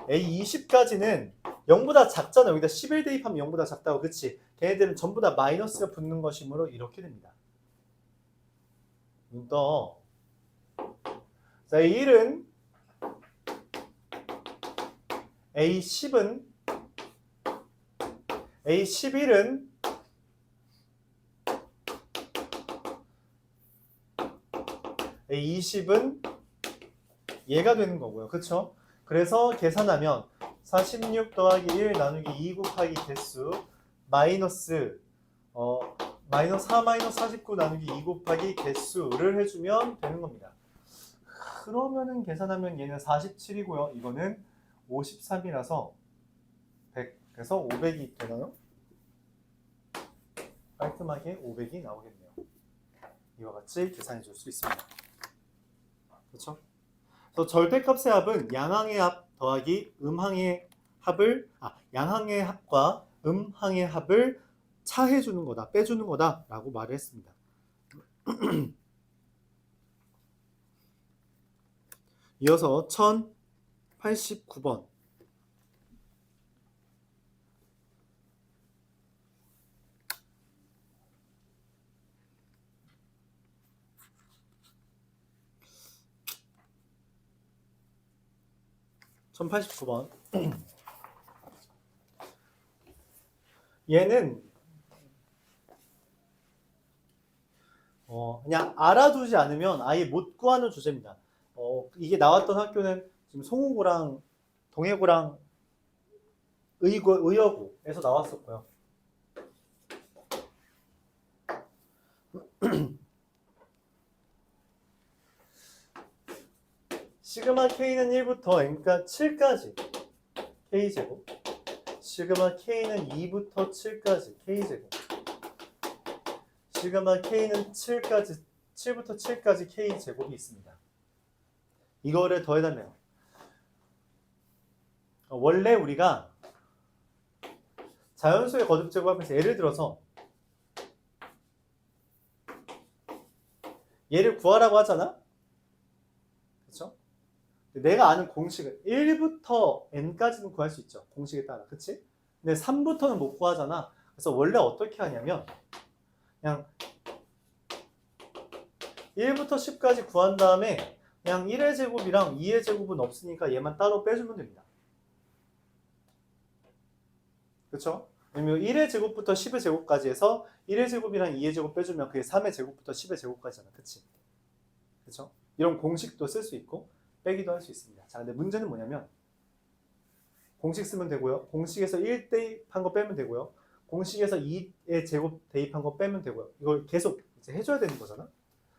A20까지는 0보다 작잖아. 여기다 11 대입하면 0보다 작다고. 그치? 걔네들은 전부 다 마이너스가 붙는 것이므로 이렇게 됩니다. 눈 떠. 자, A1은 A10은 A11은 A20은 얘가 되는 거고요. 그쵸? 그래서 계산하면 46 더하기 1 나누기 2 곱하기 개수 마이너스 마이너스 4 마이너스 49 나누기 2 곱하기 개수를 해주면 되는 겁니다. 그러면은 계산하면 얘는 47이고요. 이거는 53이라서 100, 그래서 500이 되나요? 깔끔하게 500이 나오겠네요. 이와 같이 계산해 줄 수 있습니다. 그렇죠? 그래서 절대값의 합은 양항의 합 더하기 음항의 합을 양항의 합과 음항의 합을 차해 주는 거다, 빼주는 거다라고 말을 했습니다. 이어서 1089번. 얘는 그냥 알아두지 않으면 아예 못 구하는 주제입니다. 이게 나왔던 학교는 지금 송호고랑 동해고랑 의여고에서 나왔었고요. 시그마 K는 1부터 N까지 7까지 K제곱, 시그마 K는 2부터 7까지 K제곱, 시그마 K는 7부터 7까지 K제곱이 있습니다. 이거를 더해달래요. 원래 우리가 자연수의 거듭 제곱하면서 예를 들어서 얘를 구하라고 하잖아? 그쵸? 내가 아는 공식은 1부터 n까지는 구할 수 있죠. 공식에 따라. 그치? 근데 3부터는 못 구하잖아. 그래서 원래 어떻게 하냐면 그냥 1부터 10까지 구한 다음에 그냥 1의 제곱이랑 2의 제곱은 없으니까 얘만 따로 빼주면 됩니다. 그쵸? 왜냐면 1의 제곱부터 10의 제곱까지 해서 1의 제곱이랑 2의 제곱 빼주면 그게 3의 제곱부터 10의 제곱까지잖아. 그치? 그쵸? 이런 공식도 쓸 수 있고 빼기도 할 수 있습니다. 자, 근데 문제는 뭐냐면 공식 쓰면 되고요. 공식에서 1 대입한 거 빼면 되고요. 공식에서 2의 제곱 대입한 거 빼면 되고요. 이걸 계속 이제 해줘야 되는 거잖아.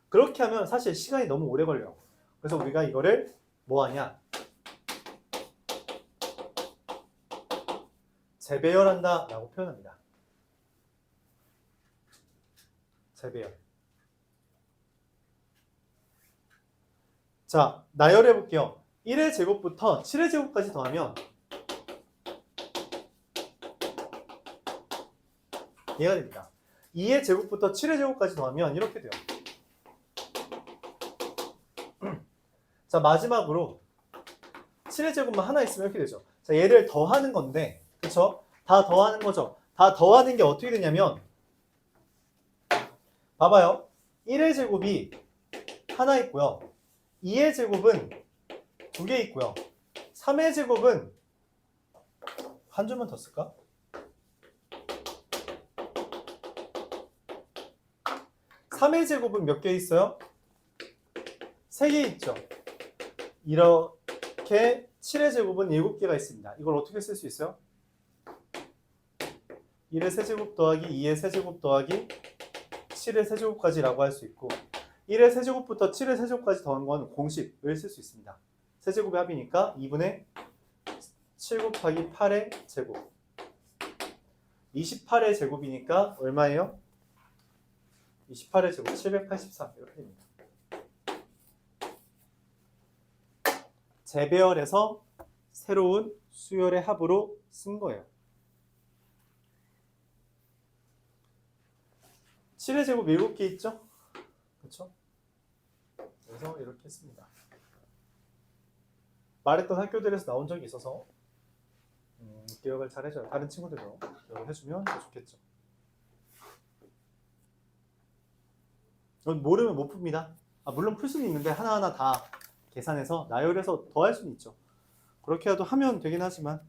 그렇게 하면 사실 시간이 너무 오래 걸려요. 그래서 우리가 이거를 뭐 하냐? 재배열한다 라고 표현합니다. 재배열. 자, 나열해 볼게요. 1의 제곱부터 7의 제곱까지 더하면 얘가 됩니다. 2의 제곱부터 7의 제곱까지 더하면 이렇게 돼요. 자, 마지막으로 7의 제곱만 하나 있으면 이렇게 되죠. 자, 얘를 더하는 건데, 그쵸? 다 더하는 거죠. 다 더하는 게 어떻게 되냐면, 봐봐요. 1의 제곱이 하나 있고요. 2의 제곱은 2개 있고요. 3의 제곱은 한 줄만 더 쓸까? 3의 제곱은 몇 개 있어요? 3개 있죠. 이렇게 7의 제곱은 7개가 있습니다. 이걸 어떻게 쓸 수 있어요? 1의 세제곱 더하기 2의 세제곱 더하기 7의 세제곱까지라고 할 수 있고 1의 세제곱부터 7의 세제곱까지 더한 건 공식을 쓸 수 있습니다. 세제곱의 합이니까 2분의 7 곱하기 8의 제곱 28의 제곱이니까 얼마예요? 28의 제곱 783 이렇게 됩니다. 재배열에서 새로운 수열의 합으로 쓴 거예요. 7의 제곱 7개 있죠? 그렇죠? 그래서 이렇게 했습니다. 말했던 학교들에서 나온 적이 있어서 기억을 잘 해줘요. 다른 친구들도 기억을 해주면 더 좋겠죠. 모르면 못 풉니다. 물론 풀 수는 있는데 하나하나 다 계산해서 나열해서 더 할 수는 있죠. 그렇게라도 하면 되긴 하지만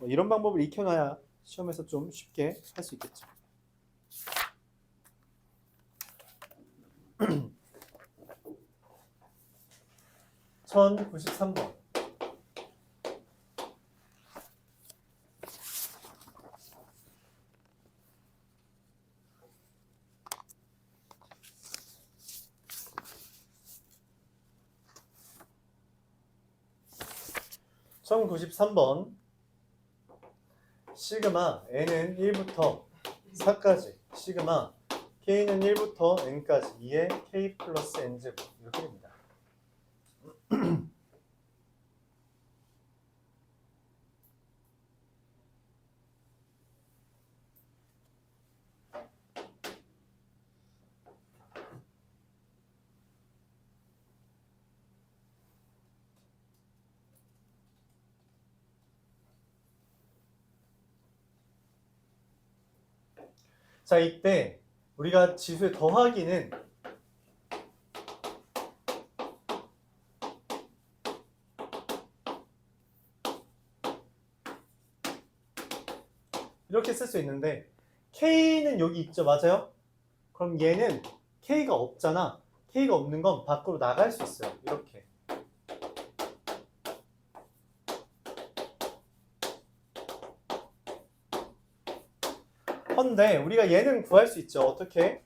이런 방법을 익혀놔야 시험에서 좀 쉽게 할 수 있겠죠. (1093번) (1093번) 시그마 n은 1부터 4까지 시그마 k는 1부터 n까지 2의 k 플러스 n제곱 이렇게 됩니다. 자, 이때 우리가 지수의 더하기는 이렇게 쓸 수 있는데 K는 여기 있죠, 맞아요? 그럼 얘는 K가 없잖아. K가 없는 건 밖으로 나갈 수 있어요. 이렇게. 헌데 우리가 얘는 구할 수 있죠. 어떻게?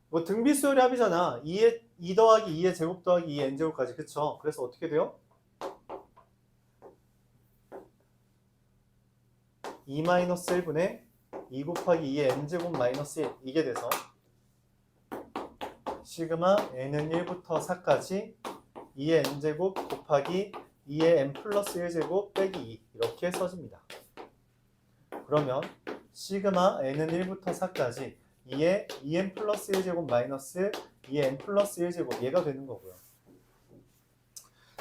뭐 등비수열의 합이잖아. 2 더하기 2의 제곱 더하기 2의 n제곱까지. 그쵸? 그래서 어떻게 돼요? 2-1분의 2 곱하기 2의 n제곱 마이너스 1 이게 돼서 시그마 n은 1부터 4까지 2의 n제곱 곱하기 2의 n 플러스 1제곱 빼기 2 이렇게 써집니다. 그러면 시그마 n은 1부터 4까지 2의 2n 플러스 1제곱 마이너스 2의 n 플러스 1제곱 얘가 되는 거고요.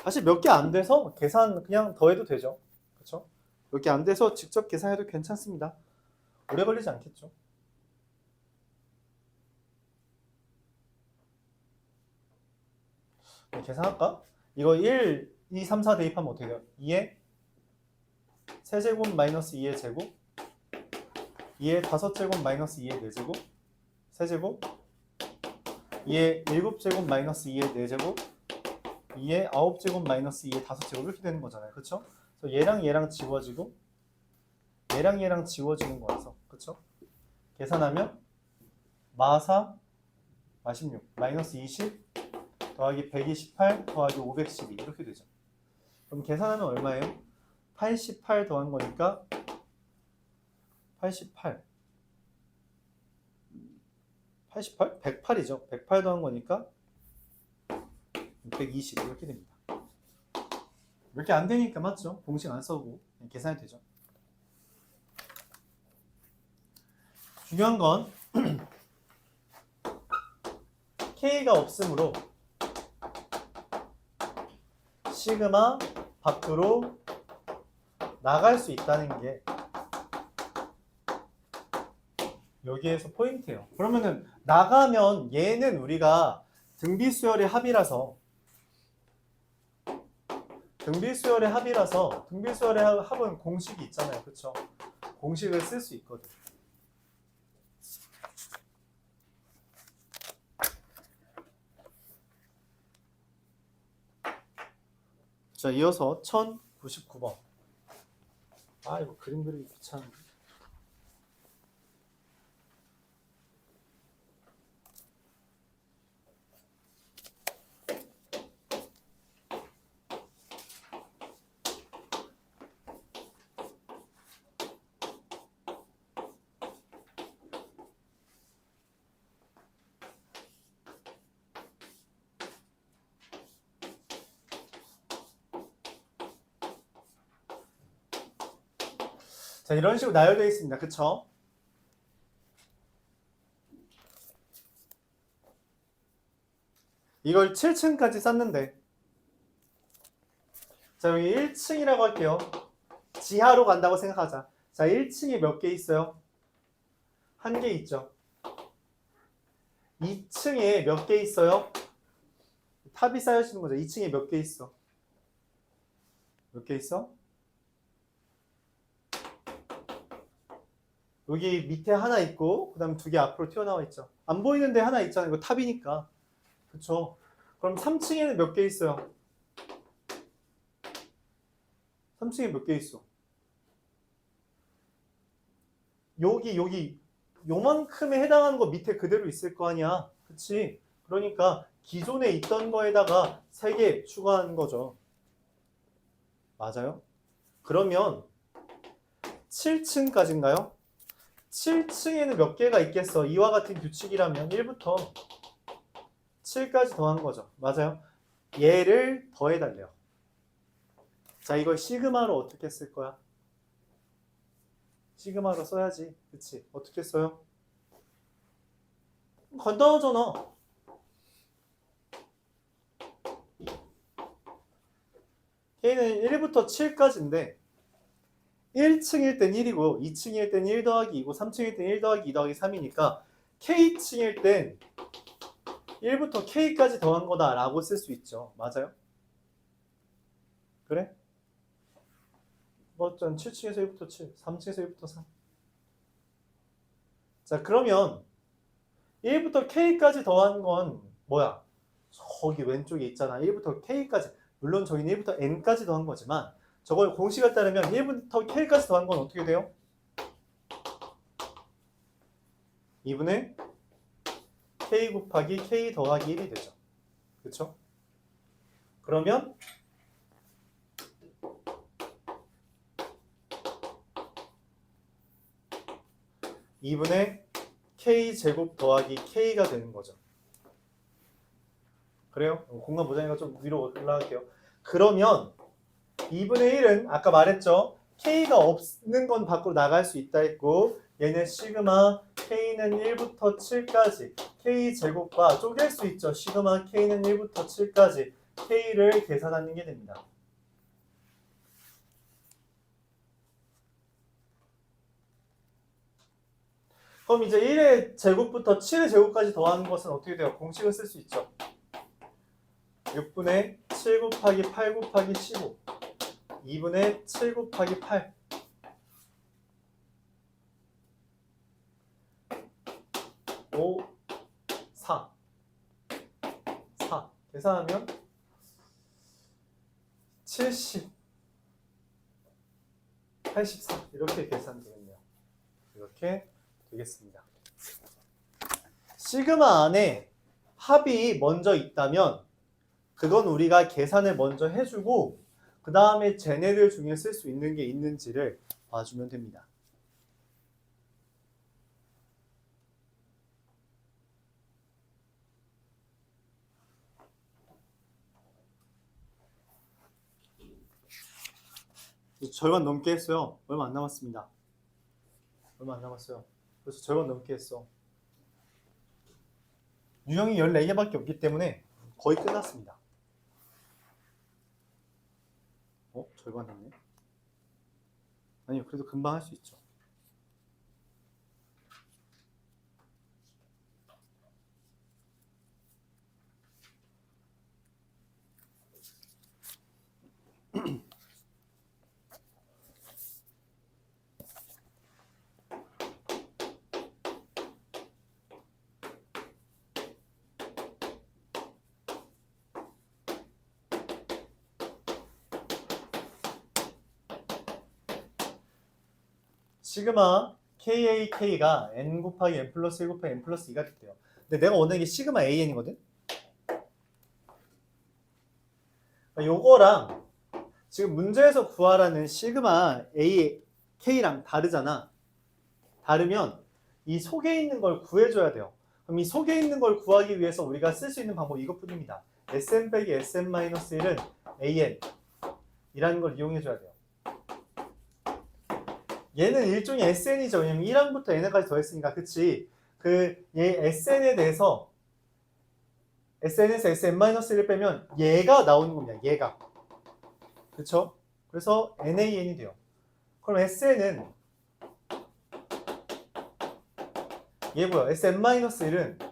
사실 몇 개 안 돼서 계산 그냥 더해도 되죠. 그렇죠? 몇 개 안 돼서 직접 계산해도 괜찮습니다. 오래 걸리지 않겠죠. 네, 계산할까? 이거 1, 2, 3, 4 대입하면 어떻게 돼요? 2의 세제곱 마이너스 2의 제곱 2의 5제곱 마이너스 2의 4제곱 세제곱 2의 7제곱 마이너스 2의 4제곱 2의 9제곱 마이너스 2의 5제곱 이렇게 되는 거잖아요. 그쵸? 그래서 얘랑 얘랑 지워지고 얘랑 얘랑 지워지는 거라서 그쵸? 계산하면 마사 마16 마이너스 20 더하기 128 더하기 512 이렇게 되죠. 그럼 계산하면 얼마예요? 88 더한 거니까 88 108이죠. 108 더한 거니까 120 이렇게 됩니다. 이렇게 안 되니까 맞죠? 공식 안 써고 계산이 되죠. 중요한 건 K가 없으므로 시그마 밖으로 나갈 수 있다는 게 여기에서 포인트예요. 그러면은 나가면 얘는 우리가 등비수열의 합이라서 등비수열의 합은 공식이 있잖아요. 그쵸? 공식을 쓸 수 있거든. 자, 이어서 1099번. 아, 이거 그림 그리기 귀찮은데. 자, 이런 식으로 나열되어 있습니다. 그쵸? 이걸 7층까지 쌌는데 자, 여기 1층이라고 할게요. 지하로 간다고 생각하자. 자, 1층에 몇 개 있어요? 한 개 있죠. 2층에 몇 개 있어요? 탑이 쌓여지는 거죠. 2층에 몇 개 있어? 몇 개 있어? 여기 밑에 하나 있고 그 다음 두 개 앞으로 튀어나와 있죠. 안 보이는데 하나 있잖아요. 이거 탑이니까. 그쵸? 그럼 3층에는 몇 개 있어요? 3층에 몇 개 있어? 여기 요만큼에 해당하는 거 밑에 그대로 있을 거 아니야. 그치? 그러니까 기존에 있던 거에다가 3개 추가한 거죠. 맞아요? 그러면 7층까지인가요? 7층에는 몇 개가 있겠어? 이와 같은 규칙이라면 1부터 7까지 더한 거죠. 맞아요? 얘를 더해달래요. 자, 이걸 시그마로 어떻게 쓸 거야? 시그마로 써야지. 그치? 어떻게 써요? 간단하잖아. K는 1부터 7까지인데 1층일 땐 1이고 2층일 땐 1 더하기 2고 3층일 땐 1 더하기 2 더하기 3이니까 K층일 땐 1부터 K까지 더한 거다 라고 쓸 수 있죠. 맞아요? 그래? 뭐 7층에서 1부터 7, 3층에서 1부터 3. 자, 그러면 1부터 K까지 더한 건 뭐야? 저기 왼쪽에 있잖아. 1부터 K까지. 물론 저기는 1부터 N까지 더한 거지만 저걸 공식을 따르면 1부터 K까지 더한 건 어떻게 돼요? 2분의 K 곱하기 K 더하기 1이 되죠. 그쵸? 그러면 2분의 K 제곱 더하기 K가 되는 거죠. 그래요? 공간 모자니까 좀 위로 올라갈게요. 그러면 2분의 1은 아까 말했죠. K가 없는 건 밖으로 나갈 수 있다 했고 얘는 시그마 K는 1부터 7까지 K 제곱과 쪼갤 수 있죠. 시그마 K는 1부터 7까지 K를 계산하는 게 됩니다. 그럼 이제 1의 제곱부터 7의 제곱까지 더하는 것은 어떻게 돼요? 공식을 쓸 수 있죠. 6분의 7 곱하기 8 곱하기 15 2분의 7 곱하기 8 5 4 계산하면 70 84 이렇게 계산되겠네요. 이렇게 되겠습니다. 시그마 안에 합이 먼저 있다면 그건 우리가 계산을 먼저 해주고 그 다음에 쟤네들 중에 쓸 수 있는 게 있는지를 봐주면 됩니다. 절반 넘게 했어요. 얼마 안 남았습니다. 얼마 안 남았어요. 그래서 절반 넘게 했어. 유형이 14개밖에 없기 때문에 거의 끝났습니다. 절반 했네. 아니요, 그래도 금방 할 수 있죠. 시그마 KAK가 N 곱하기 N 플러스 1 곱하기 N 플러스 2가 됐대요. 근데 내가 원하는 게 시그마 AN이거든? 요거랑 지금 문제에서 구하라는 시그마 AK랑 다르잖아. 다르면 이 속에 있는 걸 구해줘야 돼요. 그럼 이 속에 있는 걸 구하기 위해서 우리가 쓸 수 있는 방법이 이것뿐입니다. SN 빼기 SN-1은 AN 이라는 걸 이용해줘야 돼요. 얘는 일종의 SN이죠. 왜냐면 1항부터 N까지 더했으니까. 그치? 얘 SN에 대해서 SN에서 SN-1을 빼면 얘가 나오는 겁니다. 얘가. 그쵸? 그래서 NAN이 돼요. 그럼 SN은 얘 뭐야? SN-1은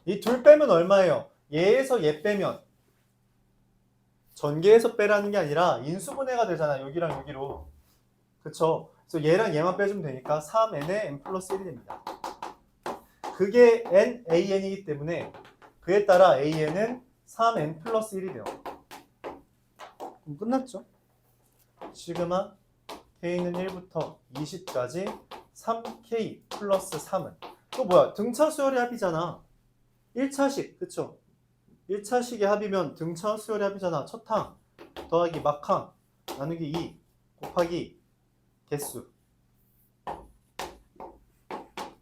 이 둘 빼면 얼마예요? 얘에서 얘 빼면 전개해서 빼라는 게 아니라 인수분해가 되잖아. 여기랑 여기로. 그쵸? 그래서 얘랑 얘만 빼주면 되니까 3n에 n 플러스 1이 됩니다. 그게 n, an이기 때문에 그에 따라 an은 3n 플러스 1이 돼요. 그럼 끝났죠? 시그마 k는 1부터 20까지 3k 플러스 3은 또 뭐야? 등차 수열의 합이잖아. 1차식, 그쵸? 1차식의 합이면 등차 수열의 합이잖아. 첫항 더하기 막항 나누기 2 곱하기 개수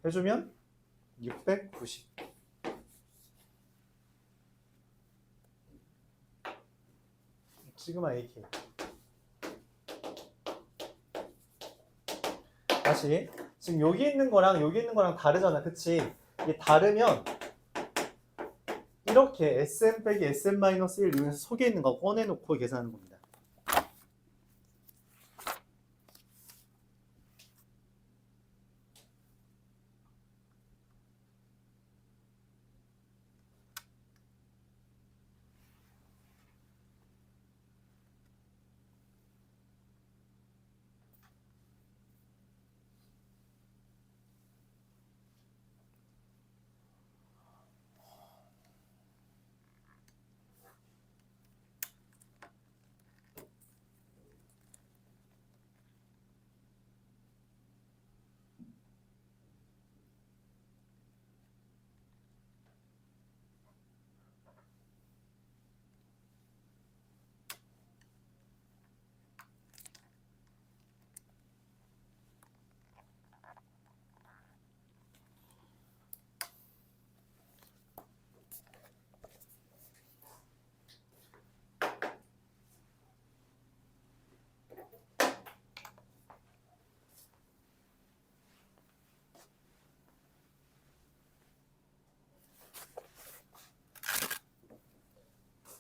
해주면 690. 시그마 AK. 다시 지금 여기 있는 거랑 여기 있는 거랑 다르잖아, 그치? 이게 다르면 이렇게 sm 빼기 sm-1 이용해서 속에 있는 거 꺼내놓고 계산하는 겁니다.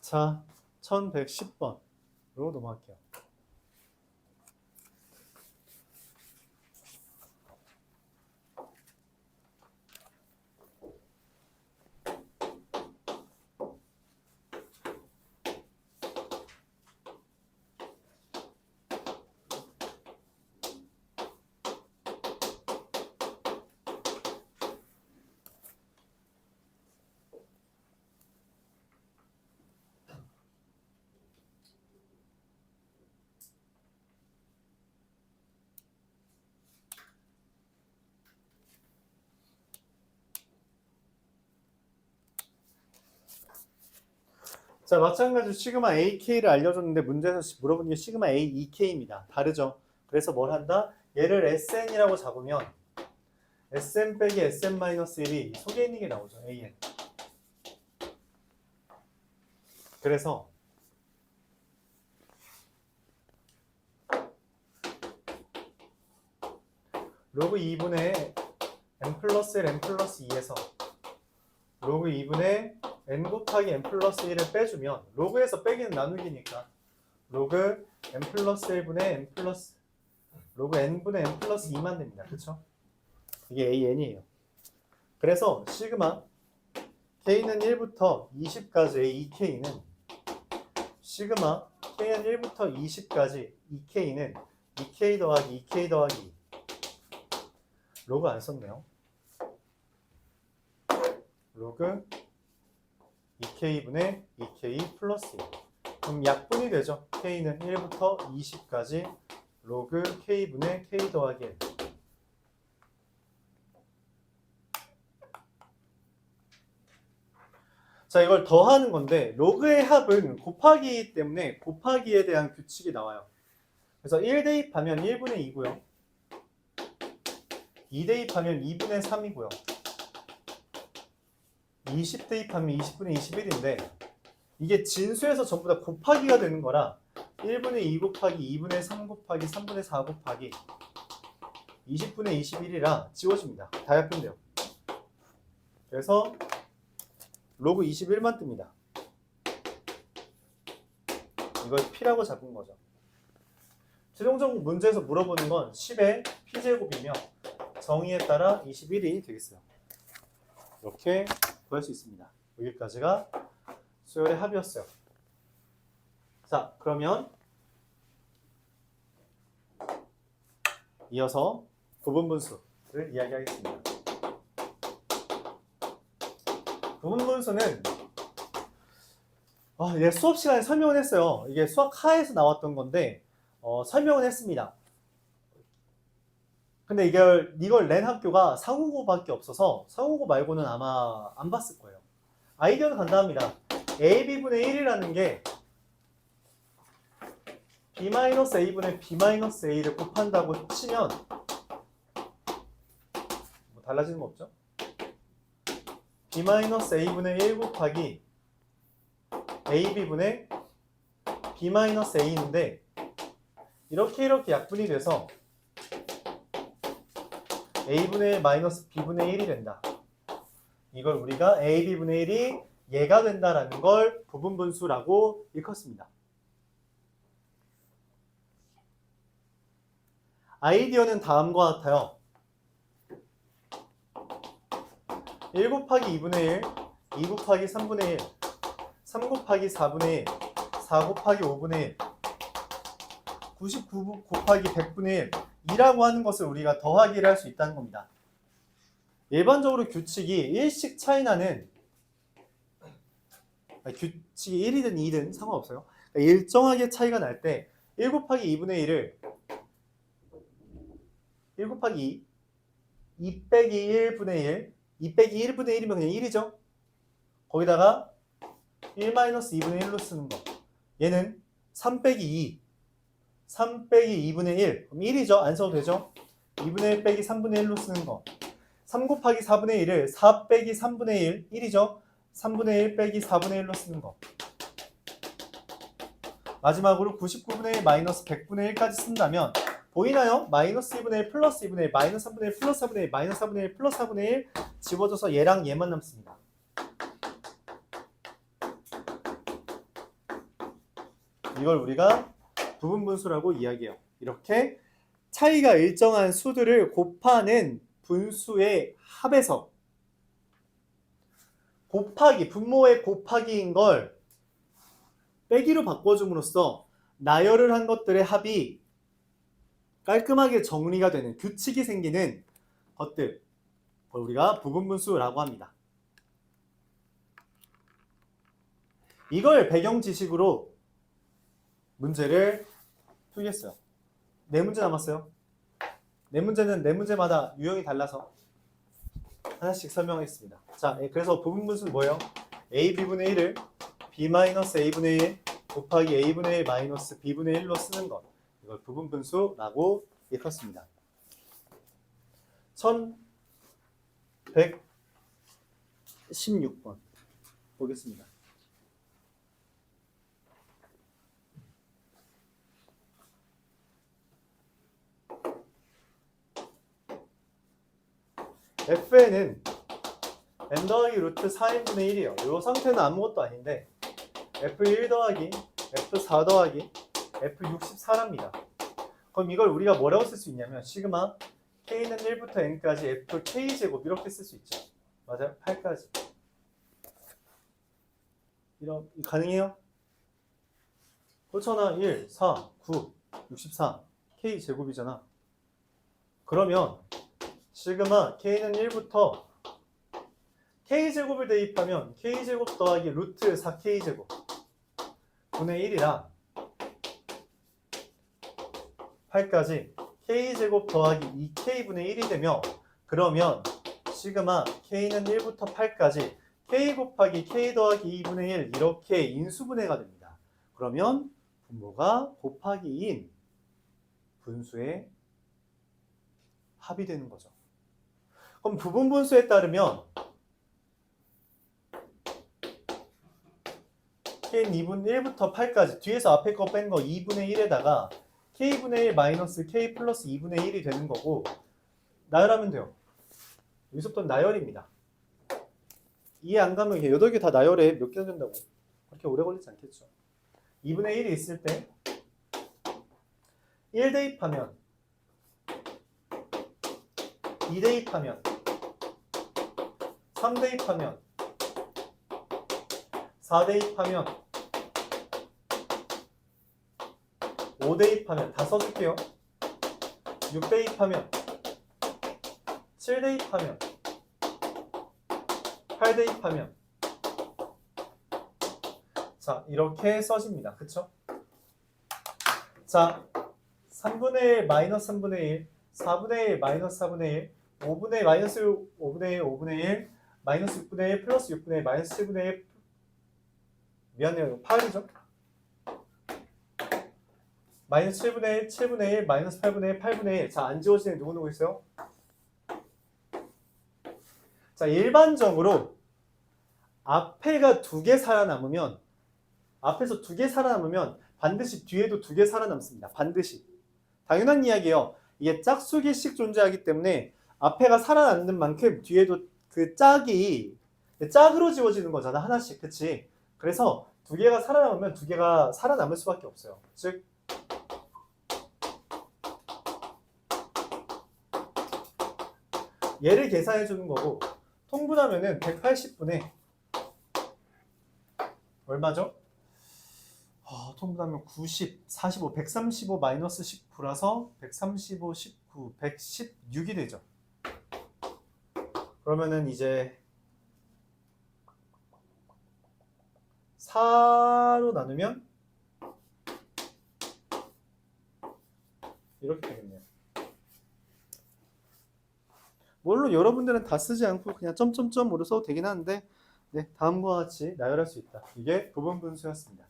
자, 1110번으로 넘어갈게요. 자, 마찬가지로 시그마 AK를 알려줬는데 문제에서 물어본 게 시그마 AEK입니다. 다르죠? 그래서 뭘 한다? 얘를 SN이라고 잡으면 SN 빼기 SN-1이 속에 있는 게 나오죠. AN. 그래서 로그 2분의 n 플러스 1, n 플러스 2에서 로그 2분의 n 곱하기 n 플러스 1을 빼주면 로그에서 빼기는 나누기니까 로그 n 플러스 1분의 n 플러스 로그 n분의 n 플러스 2만 됩니다. 그쵸? 이게 AN이에요. 그래서 시그마 K는 1부터 20까지 AK는 시그마 K는 1부터 20까지 EK는 2K 더하기 2K 더하기 2 로그 안 썼네요. 로그 2K분의 2K 플러스 1. 그럼 약분이 되죠. K는 1부터 20까지 로그 K분의 K 더하기 1. 자, 이걸 더하는 건데 로그의 합은 곱하기이기 때문에 곱하기에 대한 규칙이 나와요. 그래서 1 대입하면 1분의 2고요. 2 대입하면 2분의 3이고요. 20 대입하면 20분의 21인데 이게 진수에서 전부 다 곱하기가 되는 거라 1분의 2 곱하기 2분의 3 곱하기 3분의 4 곱하기 20분의 21이라 지워집니다. 다 약분돼요. 그래서 로그 21만 뜹니다. 이걸 P라고 잡은 거죠. 최종적 문제에서 물어보는 건 10의 P제곱이며 정의에 따라 21이 되겠어요. 이렇게 구할 수 있습니다. 여기까지가 수열의 합이었어요. 자, 그러면 이어서 부분분수를 이야기하겠습니다. 부분분수는 예, 수업 시간에 설명을 했어요. 이게 수학 하에서 나왔던 건데 설명을 했습니다. 근데 이걸 낸 학교가 상우고밖에 없어서 상우고 말고는 아마 안 봤을 거예요. 아이디어는 간단합니다. AB분의 1이라는 게 B-A분의 B-A를 곱한다고 치면 뭐 달라지는 거 없죠? B-A분의 1 곱하기 AB분의 B-A인데 이렇게 약분이 돼서 A분의 1 마이너스 B분의 1이 된다. 이걸 우리가 AB분의 1이 얘가 된다라는 걸 부분분수라고 일컫습니다. 아이디어는 다음과 같아요. 1 곱하기 2분의 1, 2 곱하기 3분의 1, 3 곱하기 4분의 1, 4 곱하기 5분의 1, 99 곱하기 100분의 1이라고 하는 것을 우리가 더하기를 할 수 있다는 겁니다. 일반적으로 규칙이 1씩 차이 나는 규칙이 1이든 2든 상관없어요. 그러니까 일정하게 차이가 날 때 1 곱하기 2분의 1을 1 곱하기 2 빼기 1분의 1 2 빼기 1분의 1이면 그냥 1이죠. 거기다가 1 마이너스 2분의 1로 쓰는 거. 얘는 3 빼기 2 3 빼기 2분의 1 그럼 1이죠. 안 써도 되죠. 2분의 1 빼기 3분의 1로 쓰는 거. 3 곱하기 4분의 1을 4 빼기 3분의 1 1이죠. 3분의 1 빼기 4분의 1로 쓰는 거. 마지막으로 99분의 1 마이너스 100분의 1까지 쓴다면 보이나요? 마이너스 2분의 1 플러스 2분의 1 마이너스 3분의 1 플러스 4분의 1 마이너스 4분의 1 플러스 4분의 1 집어줘서 얘랑 얘만 남습니다. 이걸 우리가 부분분수라고 이야기해요. 이렇게 차이가 일정한 수들을 곱하는 분수의 합에서 곱하기, 분모의 곱하기인 걸 빼기로 바꿔줌으로써 나열을 한 것들의 합이 깔끔하게 정리가 되는 규칙이 생기는 것들, 그걸 우리가 부분분수라고 합니다. 이걸 배경 지식으로 문제를 풀겠어요. 4문제 남았어요. 4문제는 4문제마다 유형이 달라서 하나씩 설명하겠습니다. 자, 그래서 부분분수는 뭐예요? AB분의 1을 B-A분의 1 곱하기 A분의 1 마이너스 B분의 1로 쓰는 것. 이걸 부분분수라고 일컫습니다. 1116번 보겠습니다. fn은 n 더하기 루트 4n분의 1이에요. 이 상태는 아무것도 아닌데 f1 더하기 f4 더하기 f64랍니다. 그럼 이걸 우리가 뭐라고 쓸 수 있냐면 시그마 k는 1부터 n까지 fk제곱 이렇게 쓸 수 있죠. 맞아요? 8까지. 이런 가능해요? 그렇잖아. 1, 4, 9, 64 k제곱이잖아. 그러면 시그마 k는 1부터 k제곱을 대입하면 k제곱 더하기 루트 4k제곱 분의 1이랑 8까지 k제곱 더하기 2k분의 1이 되며 그러면 시그마 k는 1부터 8까지 k 곱하기 k 더하기 2분의 1 이렇게 인수분해가 됩니다. 그러면 분모가 곱하기 2인 분수의 합이 되는 거죠. 그럼 부분분수에 따르면 k는 2분의 1부터 8까지 뒤에서 앞에 거 뺀 거 2분의 1에다가 k분의 1 마이너스 k 플러스 2분의 1이 되는 거고 나열하면 돼요. 여기서부터 나열입니다. 이해 안 가면 8개 다 나열해. 몇 개 된다고. 그렇게 오래 걸리지 않겠죠. 2분의 1이 있을 때 1 대입하면 2 대입하면 3 대입하면 4 대입하면 5 대입하면 다 써줄게요. 6 대입하면 7 대입하면 8 대입하면 자 이렇게 써집니다. 그쵸? 자 3분의 1 마이너스 3분의 1 4분의 1 마이너스 4분의 1 5분의 1 마이너스 5분의 1 5분의 1 마이너스 6분의 1 플러스 6분의 1 마이너스 7분의 1 미안해요. 8이죠? 마이너스 7분의 1 7분의 1 마이너스 8분의 1 8분의 1 자 안 지워지는 누구 있어요? 자 일반적으로 앞에가 2개 살아남으면 앞에서 2개 살아남으면 반드시 뒤에도 2개 살아남습니다. 반드시. 당연한 이야기예요. 이게 짝수기씩 존재하기 때문에 앞에가 살아남는 만큼 뒤에도 그 짝이 짝으로 지워지는 거잖아. 하나씩. 그치? 그래서 2개가 살아남으면 2개가 살아남을 수밖에 없어요. 즉 얘를 계산해 주는 거고 통분하면은 180분의 얼마죠? 통분하면 90, 45, 135 마이너스 19라서 135, 19, 116이 되죠. 그러면은 이제 4로 나누면 이렇게 되겠네요. 물론 여러분들은 다 쓰지 않고 그냥 점점점으로 써도 되긴 하는데 네, 다음과 같이 나열할 수 있다. 이게 부분분수였습니다.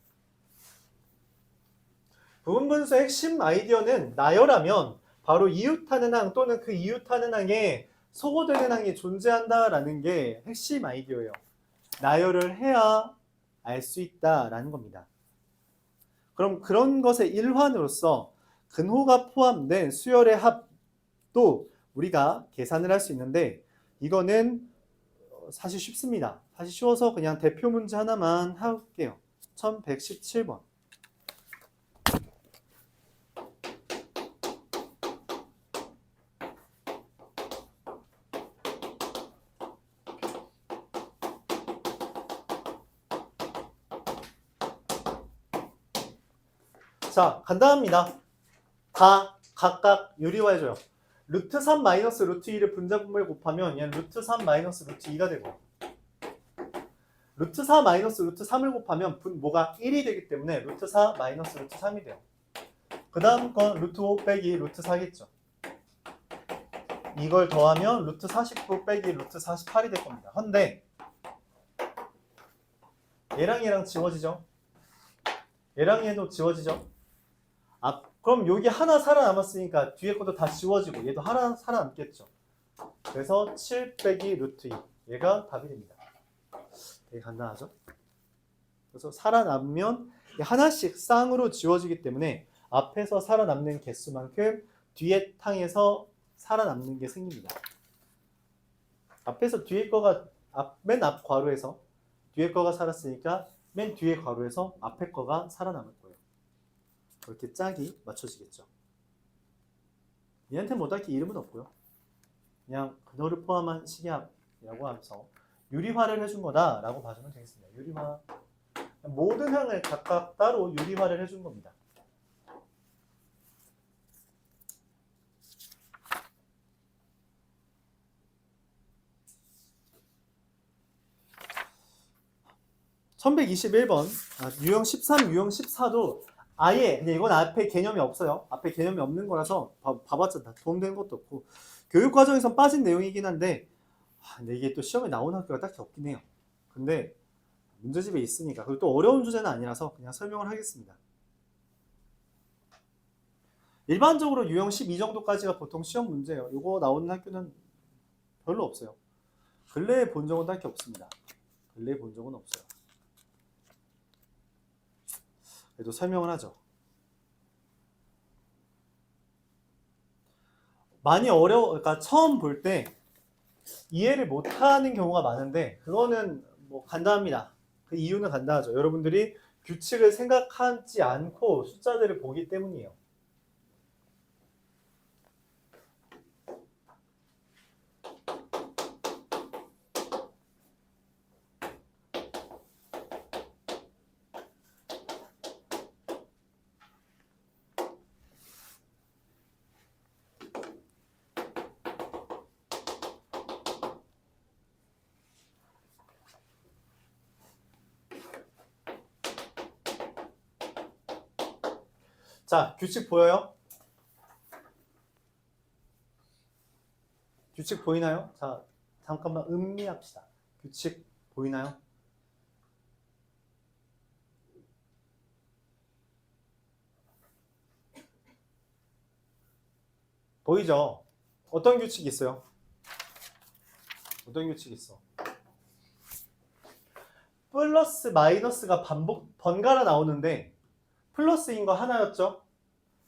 부분분수의 핵심 아이디어는 나열하면 바로 이웃하는 항 또는 그 이웃하는 항에 소거되는 항이 존재한다라는 게 핵심 아이디어예요. 나열을 해야 알 수 있다라는 겁니다. 그럼 그런 것의 일환으로서 근호가 포함된 수열의 합도 우리가 계산을 할 수 있는데 이거는 사실 쉽습니다. 사실 쉬워서 그냥 대표 문제 하나만 할게요. 1117번. 자, 간단합니다. 다 각각 유리화해줘요. 루트 3 마이너스 루트 2를 분자분모에 곱하면 얘는 루트 3 마이너스 루트 2가 되고 루트 4 마이너스 루트 3을 곱하면 분모가 1이 되기 때문에 루트 4 마이너스 루트 3이 돼요. 그 다음 건 루트 5 빼기 루트 4겠죠. 이걸 더하면 루트 49 빼기 루트 48이 될 겁니다. 근데 얘랑 지워지죠? 얘랑 얘도 지워지죠? 그럼 여기 하나 살아남았으니까 뒤에 것도 다 지워지고 얘도 하나 살아남겠죠. 그래서 7 빼기 루트 2 얘가 답이 됩니다. 되게 간단하죠? 그래서 살아남으면 하나씩 쌍으로 지워지기 때문에 앞에서 살아남는 개수만큼 뒤에 탕에서 살아남는 게 생깁니다. 앞에서 뒤에 거가 맨 앞 괄호에서 뒤에 거가 살았으니까 맨 뒤에 괄호에서 앞에 거가 살아남을 거예요. 그렇게 짝이 맞춰지겠죠. 얘한테 뭐 딱히 이름은 없고요. 그냥 근호를 포함한 식이합이라고 하면서 유리화를 해준 거다라고 봐주면 되겠습니다. 유리화. 모든 항을 각각 따로 유리화를 해준 겁니다. (1121번) 유형 13, 유형 14도 아예 근데 이건 앞에 개념이 없어요. 앞에 개념이 없는 거라서 봐봤자 도움되는 것도 없고 교육과정에선 빠진 내용이긴 한데 근데 이게 또 시험에 나오는 학교가 딱히 없긴 해요. 근데 문제집에 있으니까 그리고 또 어려운 주제는 아니라서 그냥 설명을 하겠습니다. 일반적으로 유형 12 정도까지가 보통 시험 문제예요. 이거 나오는 학교는 별로 없어요. 근래에 본 적은 딱히 없습니다. 근래에 본 적은 없어요. 그래도 설명을 하죠. 많이 그러니까 처음 볼 때 이해를 못하는 경우가 많은데 그거는 뭐 간단합니다. 그 이유는 간단하죠. 여러분들이 규칙을 생각하지 않고 숫자들을 보기 때문이에요. 자, 규칙 보여요? 규칙 보이나요? 자, 잠깐만 음미합시다. 규칙 보이나요? 보이죠? 어떤 규칙이 있어요? 어떤 규칙이 있어? 플러스 마이너스가 번갈아 나오는데 플러스인 거 하나였죠?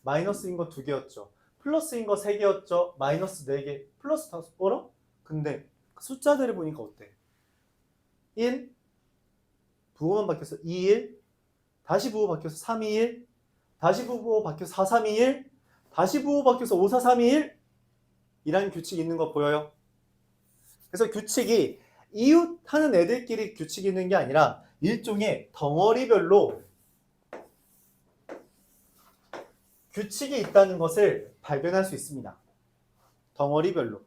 마이너스인 거 두 개였죠? 플러스인 거 세 개였죠? 마이너스 네 개, 플러스 다섯 어라? 근데 숫자들을 보니까 어때? 1, 부호만 바뀌어서 2, 1, 다시 부호 바뀌어서 3, 2, 1, 다시 부호 바뀌어서 4, 3, 2, 1, 다시 부호 바뀌어서 5, 4, 3, 2, 1 이라는 규칙이 있는 거 보여요? 그래서 규칙이 이웃 하는 애들끼리 규칙이 있는 게 아니라 일종의 덩어리별로 규칙이 있다는 것을 발견할 수 있습니다. 덩어리별로.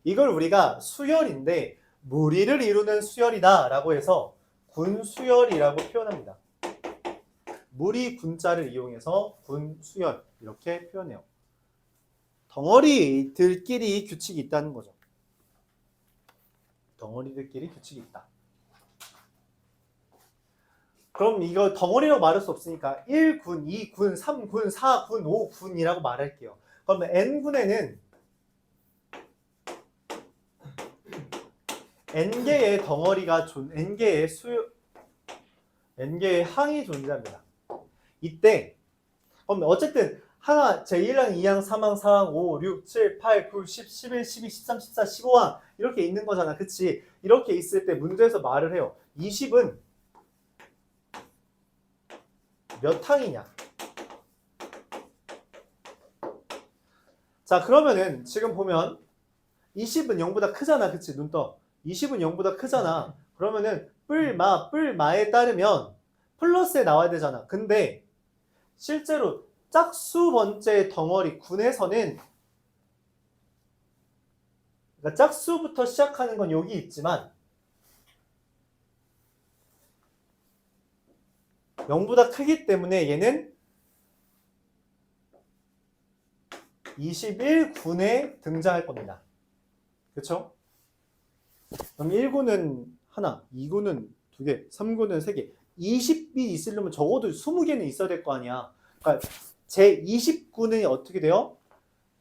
이걸 우리가 수열인데 무리를 이루는 수열이다 라고 해서 군수열이라고 표현합니다. 무리 군자를 이용해서 군수열 이렇게 표현해요. 덩어리들끼리 규칙이 있다는 거죠. 덩어리들끼리 규칙이 있다. 그럼 이거 덩어리라고 말할 수 없으니까 1군, 2군, 3군, 4군, 5군이라고 말할게요. 그러면 n군에는 n개의 덩어리가 n개의 항이 존재합니다. 이때 그럼 어쨌든 하나, 제1항, 2항, 3항, 4항, 5, 6, 7, 8, 9, 10, 11, 12, 13, 14, 15항 이렇게 있는 거잖아. 그치? 이렇게 있을 때 문제에서 말을 해요. 20은 몇 항이냐? 자, 그러면은 지금 보면 20은 0보다 크잖아. 그치? 눈 떠. 20은 0보다 크잖아. 그러면은 뿔마에 따르면 플러스에 나와야 되잖아. 근데 실제로 짝수 번째 덩어리 군에서는 그러니까 짝수부터 시작하는 건 여기 있지만 0보다 크기 때문에 얘는 21군에 등장할 겁니다. 그렇죠? 그럼 1군은 하나, 2군은 두 개, 3군은 세 개, 20이 있으려면 적어도 20개는 있어야 될 거 아니야. 그러니까 제20군은 어떻게 돼요?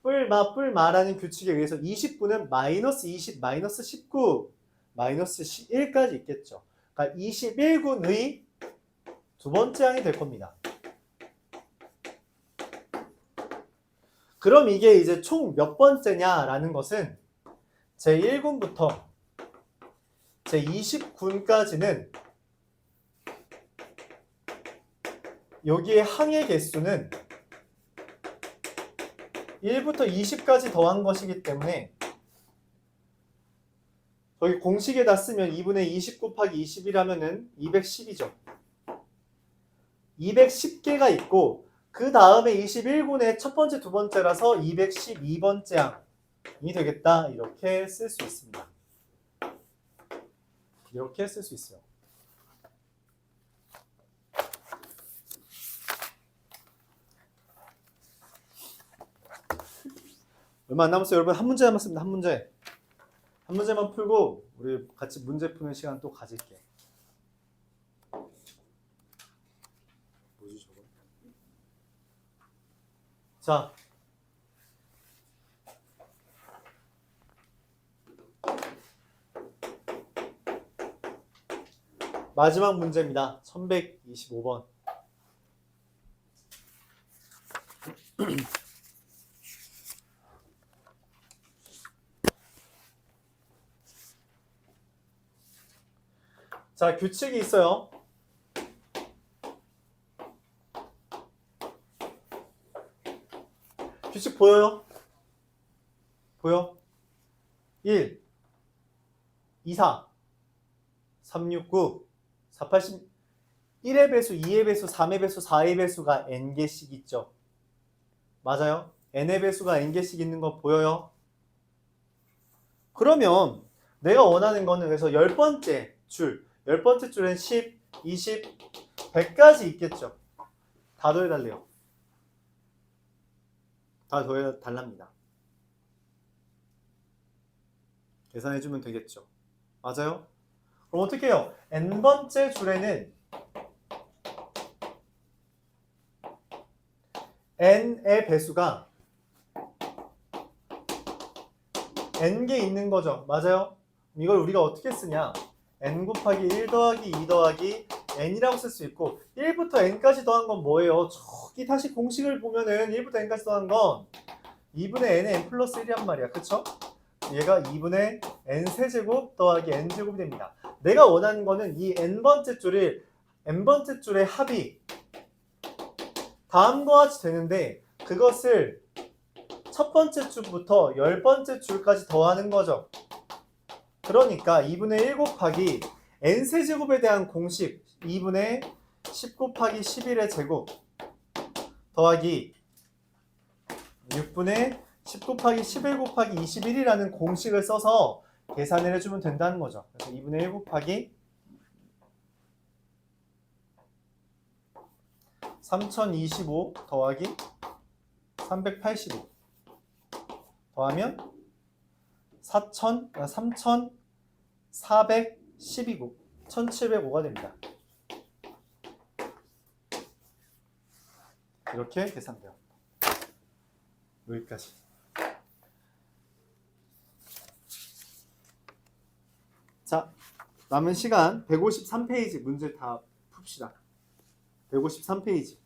뿔마라는 규칙에 의해서 20군은 마이너스 20, 마이너스 19, 마이너스 1까지 있겠죠. 그러니까 21군의 두 번째 항이 될 겁니다. 그럼 이게 이제 총 몇 번째냐라는 것은 제1군부터 제20군까지는 여기에 항의 개수는 1부터 20까지 더한 것이기 때문에 저기 공식에다 쓰면 2분의 20 곱하기 21하면은 210이죠. 210개가 있고 그 다음에 21군의 첫 번째, 두 번째라서 212번째 항이 되겠다. 이렇게 쓸 수 있습니다. 이렇게 쓸 수 있어요. 얼마 안 남았어요. 여러분 한 문제 남았습니다. 한 문제. 한 문제만 풀고 우리 같이 문제 푸는 시간 또 가질게요. 뭐지 저거? 자. 마지막 문제입니다. 1125번. 자, 규칙이 있어요. 규칙 보여요? 보여? 1, 2, 4, 3, 6, 9, 4, 80, 1의 배수, 2의 배수, 3의 배수, 4의 배수가 n개씩 있죠. 맞아요? n의 배수가 n개씩 있는 거 보여요? 그러면 내가 원하는 거는 그래서 10번째 줄, 10번째 줄엔 10, 20, 100까지 있겠죠. 다 더해달래요. 다 더해 달랍니다. 계산해주면 되겠죠. 맞아요? 그럼 어떻게 해요? n번째 줄에는 n의 배수가 n개 있는 거죠. 맞아요? 이걸 우리가 어떻게 쓰냐? n 곱하기 1 더하기 2 더하기 n이라고 쓸 수 있고 1부터 n까지 더한 건 뭐예요? 저기 다시 공식을 보면은 1부터 n까지 더한 건 2분의 n의 n 플러스 1이란 말이야. 그쵸? 얘가 2분의 n 세제곱 더하기 n 제곱이 됩니다. 내가 원하는 거는 이 n번째 n번째 줄의 합이 다음과 같이 되는데 그것을 첫 번째 줄부터 10번째 줄까지 더하는 거죠. 그러니까 2분의 1 곱하기 n세제곱에 대한 공식 2분의 10 곱하기 11의 제곱 더하기 6분의 10 곱하기 11 곱하기 21이라는 공식을 써서 계산을 해주면 된다는 거죠. 그래서 2분의 1 곱하기 3025 더하기 385 더하면 3412고 1705가 됩니다. 이렇게 계산돼요. 여기까지. 자, 남은 시간 153페이지 문제 다 풉시다. 153페이지.